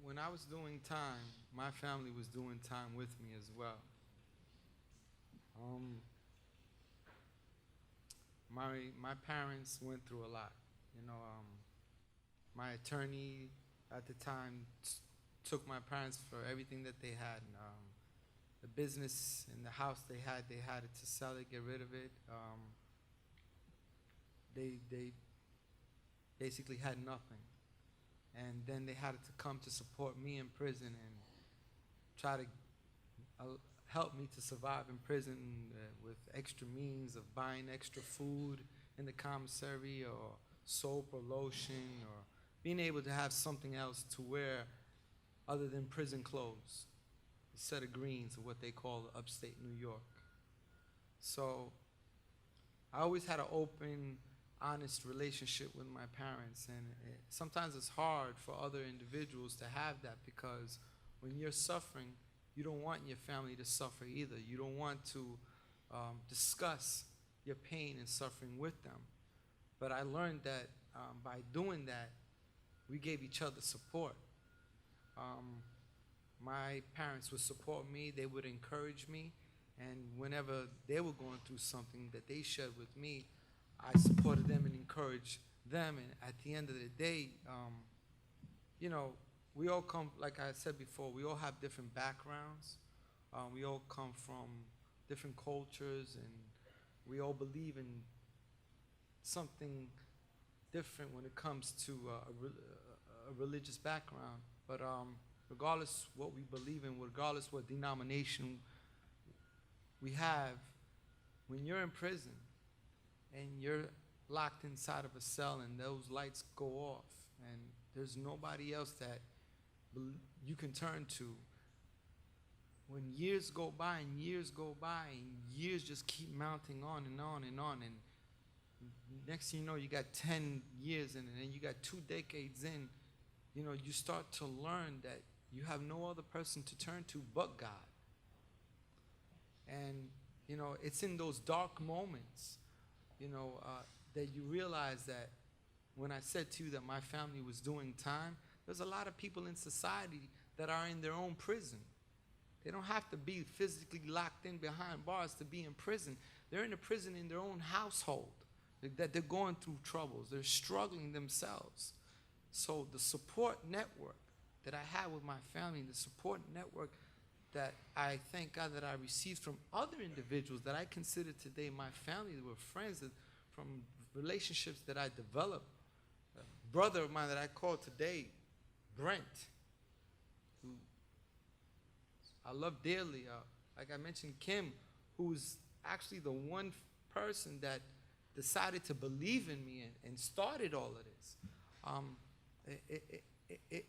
When I was doing time, my family was doing time with me as well. My parents went through a lot. My attorney at the time took my parents for everything that they had. The business and the house they had it to sell it, get rid of it. They basically had nothing. And then they had to come to support me in prison and try to help me to survive in prison with extra means of buying extra food in the commissary, or soap or lotion, or being able to have something else to wear other than prison clothes, a set of greens, or what they call upstate New York. So I always had an open, honest relationship with my parents, and sometimes it's hard for other individuals to have that, because when you're suffering, you don't want your family to suffer either. You don't want to discuss your pain and suffering with them. But I learned that by doing that, we gave each other support. My parents would support me, they would encourage me, and whenever they were going through something that they shared with me, I supported them and encouraged them. And at the end of the day, we all come, like I said before, we all have different backgrounds. We all come from different cultures, and we all believe in something different when it comes to a religious background. But regardless what we believe in, regardless what denomination we have, when you're in prison and you're locked inside of a cell and those lights go off and there's nobody else that you can turn to, when years go by and years go by and years just keep mounting on and on and on, and next thing you know, you got 10 years in, and then you got 2 decades in, you start to learn that you have no other person to turn to but God. And, it's in those dark moments, that you realize that when I said to you that my family was doing time, there's a lot of people in society that are in their own prison. They don't have to be physically locked in behind bars to be in prison. They're in a prison in their own household, that they're going through troubles. They're struggling themselves. So the support network that I had with my family, the support network that I thank God that I received from other individuals that I consider today my family, that were friends, from relationships that I developed. A brother of mine that I call today, Brent, who I love dearly. Like I mentioned, Kim, who's actually the one person that decided to believe in me and started all of this.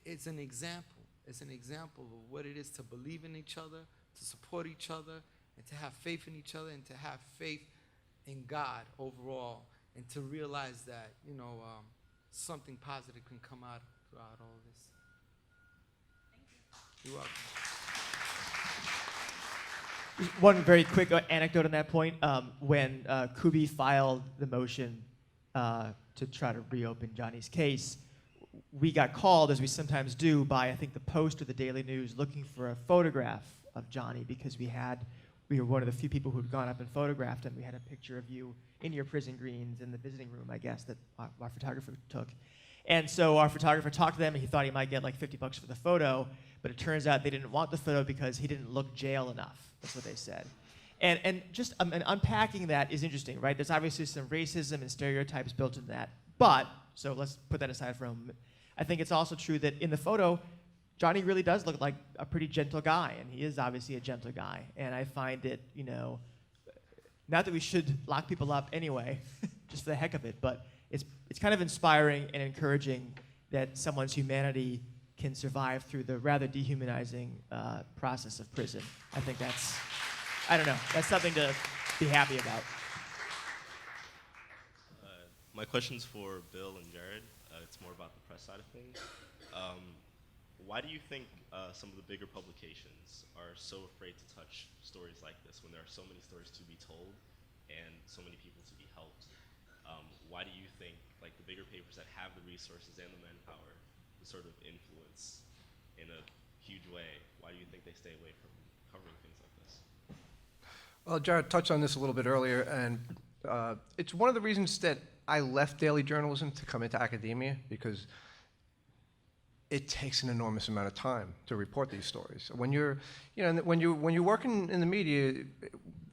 It's an example. It's an example of what it is to believe in each other, to support each other, and to have faith in each other, and to have faith in God overall. and to realize that, you know, something positive can come out throughout all this. You're welcome. One very quick anecdote on that point. When Kubi filed the motion to try to reopen Johnny's case, we got called, as we sometimes do, by I think the Post or the Daily News looking for a photograph of Johnny because we were one of the few people who'd gone up and photographed him. We had a picture of you in your prison greens in the visiting room, I guess, that our photographer took. And so our photographer talked to them, and he thought he might get like $50 for the photo, but it turns out they didn't want the photo because he didn't look jail enough. That's what they said. And just and unpacking that is interesting, right? There's obviously some racism and stereotypes built into that. But, so let's put that aside for a moment. I think it's also true that in the photo, Johnny really does look like a pretty gentle guy, and he is obviously a gentle guy. And I find it, you know, not that we should lock people up anyway, just for the heck of it, but it's kind of inspiring and encouraging that someone's humanity can survive through the rather dehumanizing process of prison. I think that's, I don't know, that's something to be happy about. My question's for Bill and Jarret. It's more about the press side of things. Why do you think some of the bigger publications are so afraid to touch stories like this when there are so many stories to be told and so many people to be helped? Why do you think like the bigger papers that have the resources and the manpower to sort of influence in a huge way, why do you think they stay away from covering things like this? Well, Jarret touched on this a little bit earlier, and it's one of the reasons that I left daily journalism to come into academia, because it takes an enormous amount of time to report these stories. When you're, you know, when you're working in the media,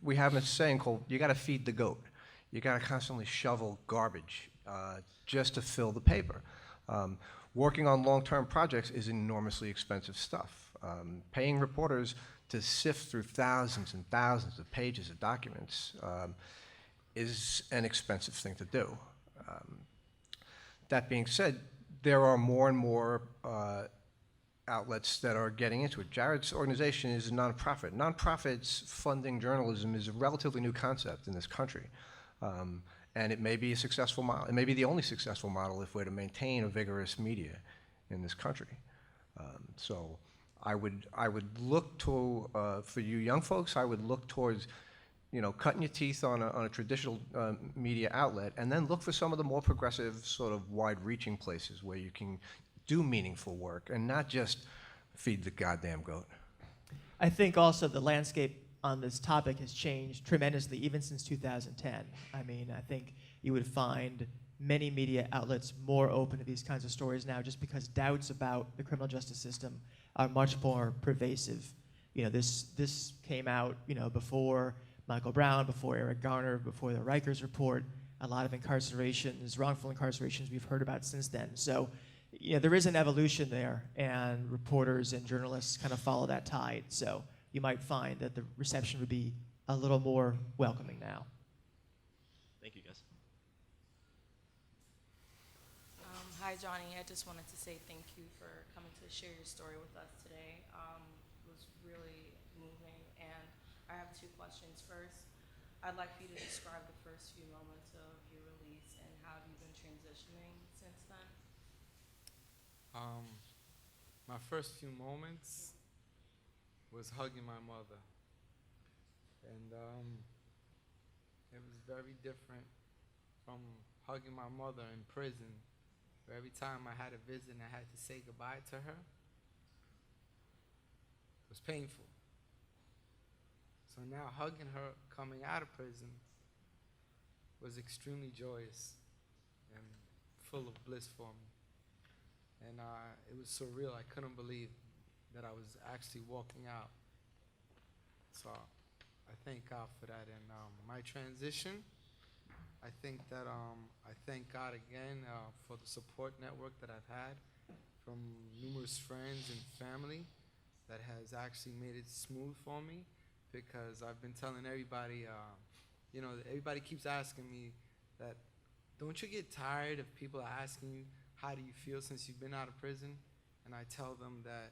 we have a saying called "you got to feed the goat." You got to constantly shovel garbage just to fill the paper. Working on long-term projects is enormously expensive stuff. Paying reporters to sift through thousands and thousands of pages of documents is an expensive thing to do. That being said, there are more and more outlets that are getting into it. Jarret's organization is a nonprofit. Nonprofits funding journalism is a relatively new concept in this country. And it may be a successful model. It may be the only successful model if we're to maintain a vigorous media in this country. So I would look to, for you young folks, I would look towards, you know, cutting your teeth on a traditional media outlet, and then look for some of the more progressive, sort of wide-reaching places where you can do meaningful work and not just feed the goddamn goat. I think also the landscape on this topic has changed tremendously, even since 2010. I mean, I think you would find many media outlets more open to these kinds of stories now, just because doubts about the criminal justice system are much more pervasive. You know, this came out, you know, before Michael Brown, before Eric Garner, before the Rikers report. A lot of incarcerations, wrongful incarcerations we've heard about since then. So, you know, there is an evolution there, and reporters and journalists kind of follow that tide. So you might find that the reception would be a little more welcoming now. Thank you, guys. Hi, Johnny. I just wanted to say thank you for coming to share your story with us today. It was really moving, and I have two questions. First, I'd like for you to describe the first few moments of your release and how you've been transitioning since then. My first few moments was hugging my mother, and it was very different from hugging my mother in prison, where every time I had a visit and I had to say goodbye to her, it was painful. So now hugging her coming out of prison was extremely joyous and full of bliss for me. And it was surreal. I couldn't believe that I was actually walking out. So I thank God for that. And my transition, I think that I thank God again for the support network that I've had from numerous friends and family that has actually made it smooth for me, because I've been telling everybody, you know, everybody keeps asking me that, don't you get tired of people asking you, how do you feel since you've been out of prison? And I tell them that,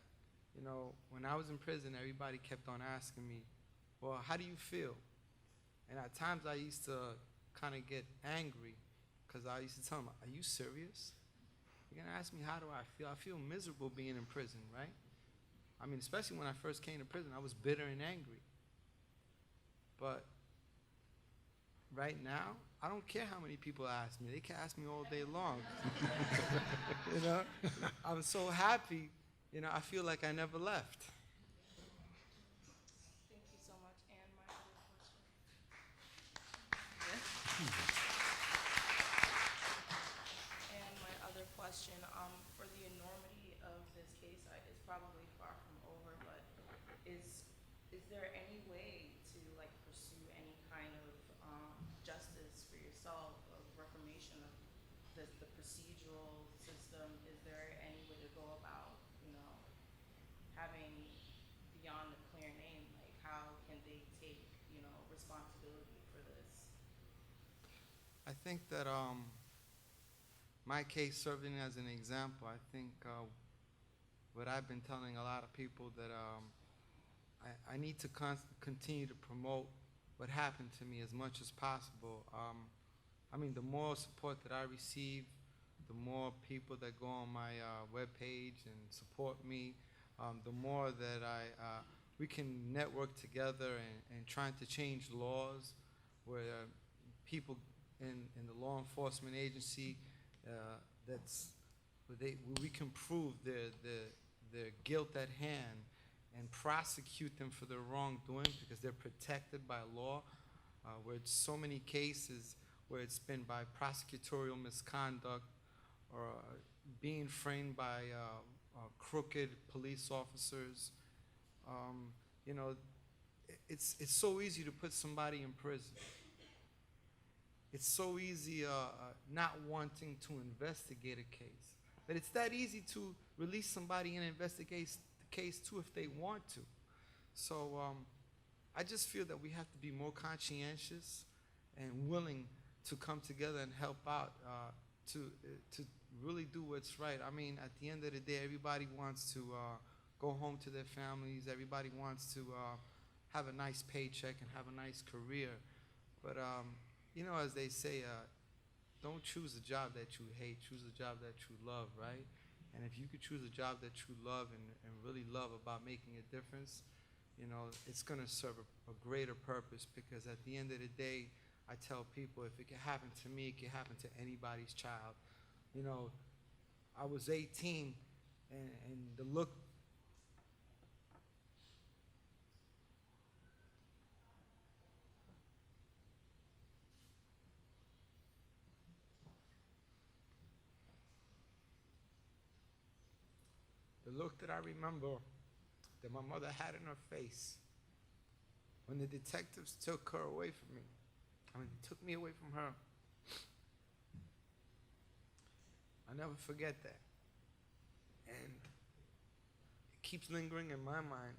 you know, when I was in prison, everybody kept on asking me, well, how do you feel? And at times I used to kind of get angry because I used to tell them, are you serious? You're gonna ask me how do I feel? I feel miserable being in prison, right? I mean, especially when I first came to prison, I was bitter and angry. But right now, I don't care how many people ask me. They can ask me all day long. You know, I'm so happy. You know, I feel like I never left. Thank you so much. And my other question. And my other question, for the enormity of this case, it's probably far from over, but is there any way to like pursue any kind of justice for yourself, of reformation of the procedural system? Is there any way to go about, having beyond the clear name, like how can they take, responsibility for this? I think that my case serving as an example, I think what I've been telling a lot of people that I need to continue to promote what happened to me as much as possible. I mean, the more support that I receive, the more people that go on my webpage and support me, the more that we can network together and trying to change laws where people in the law enforcement agency where we can prove their guilt at hand and prosecute them for their wrongdoing because they're protected by law, where it's so many cases where it's been by prosecutorial misconduct or being framed by crooked police officers. You know, it's so easy to put somebody in prison. It's so easy not wanting to investigate a case. But it's that easy to release somebody and investigate the case too if they want to. So I just feel that we have to be more conscientious and willing to come together and help out to really do what's right. I mean, at the end of the day, everybody wants to go home to their families. Everybody wants to have a nice paycheck and have a nice career. But you know, as they say, don't choose a job that you hate, choose a job that you love, right? And if you could choose a job that you love and really love about making a difference, you know, it's gonna serve a greater purpose, because at the end of the day, I tell people, if it can happen to me, it can happen to anybody's child. You know, I was 18 and the look that I remember that my mother had in her face when the detectives took her away from me. I mean, they took me away from her. I'll never forget that. And it keeps lingering in my mind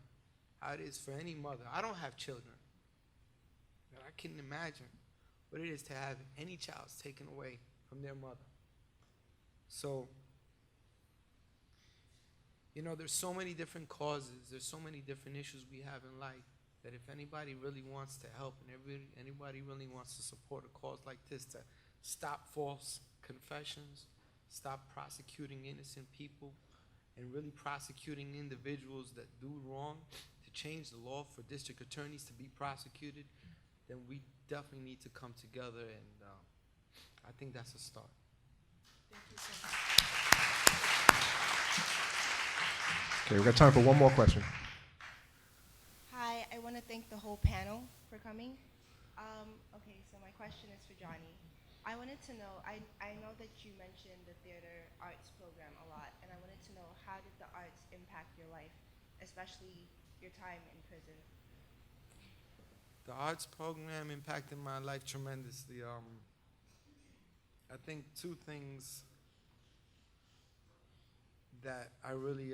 how it is for any mother. I don't have children, but I can imagine what it is to have any child taken away from their mother. So, you know, there's so many different causes, there's so many different issues we have in life, that if anybody really wants to help and anybody really wants to support a cause like this to stop false confessions, stop prosecuting innocent people, and really prosecuting individuals that do wrong, to change the law for district attorneys to be prosecuted, then we definitely need to come together, and I think that's a start. Thank you so much. Okay, we've got time for one more question. Hi, I want to thank the whole panel for coming. Okay, so my question is for Johnny. I wanted to know, I know that you mentioned the theater arts program a lot, and I wanted to know, how did the arts impact your life, especially your time in prison? The arts program impacted my life tremendously. I think two things that I really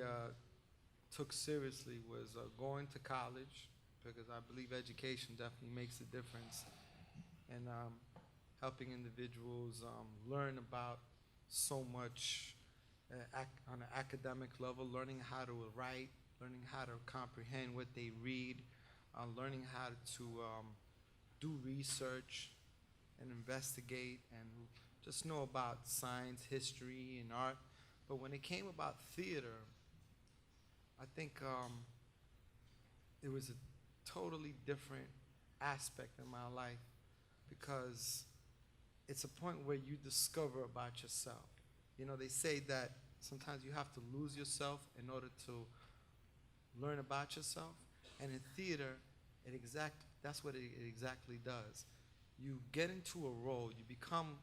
took seriously was going to college, because I believe education definitely makes a difference, and helping individuals learn about so much on an academic level, learning how to write, learning how to comprehend what they read, learning how to do research and investigate, and just know about science, history, and art. But when it came about theater, I think it was a totally different aspect in my life, because it's a point where you discover about yourself. You know, they say that sometimes you have to lose yourself in order to learn about yourself. And in theater, that's what it exactly does. You get into a role, you become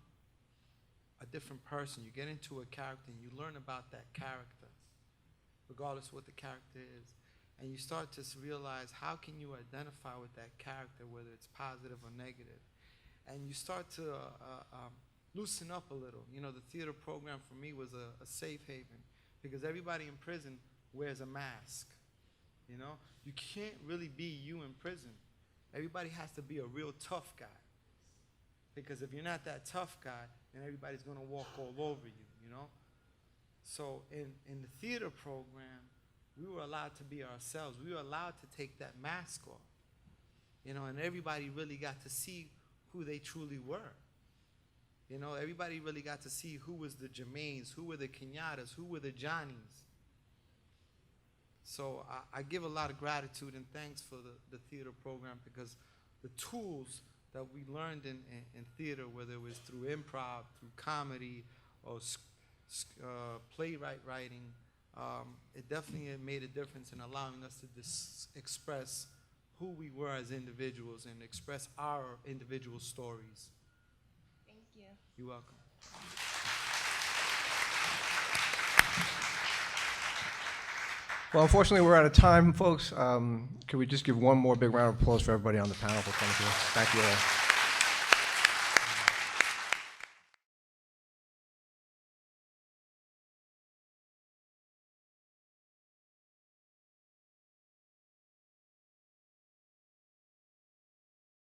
a different person, you get into a character, and you learn about that character, regardless of what the character is. And you start to realize, how can you identify with that character, whether it's positive or negative? And you start to loosen up a little. You know, the theater program for me was a safe haven, because everybody in prison wears a mask. You know, you can't really be you in prison. Everybody has to be a real tough guy, because if you're not that tough guy, then everybody's gonna walk all over you, you know? So in the theater program, we were allowed to be ourselves. We were allowed to take that mask off, you know, and everybody really got to see who they truly were. You know, everybody really got to see who was the Jermaines, who were the Kenyattas, who were the Johnnies. So I give a lot of gratitude and thanks for the theater program, because the tools that we learned in theater, whether it was through improv, through comedy, or playwright writing, it definitely made a difference in allowing us to express who we were as individuals and express our individual stories. Thank you. You're welcome. Well, unfortunately, we're out of time, folks. Can we just give one more big round of applause for everybody on the panel for coming here? Thank you all.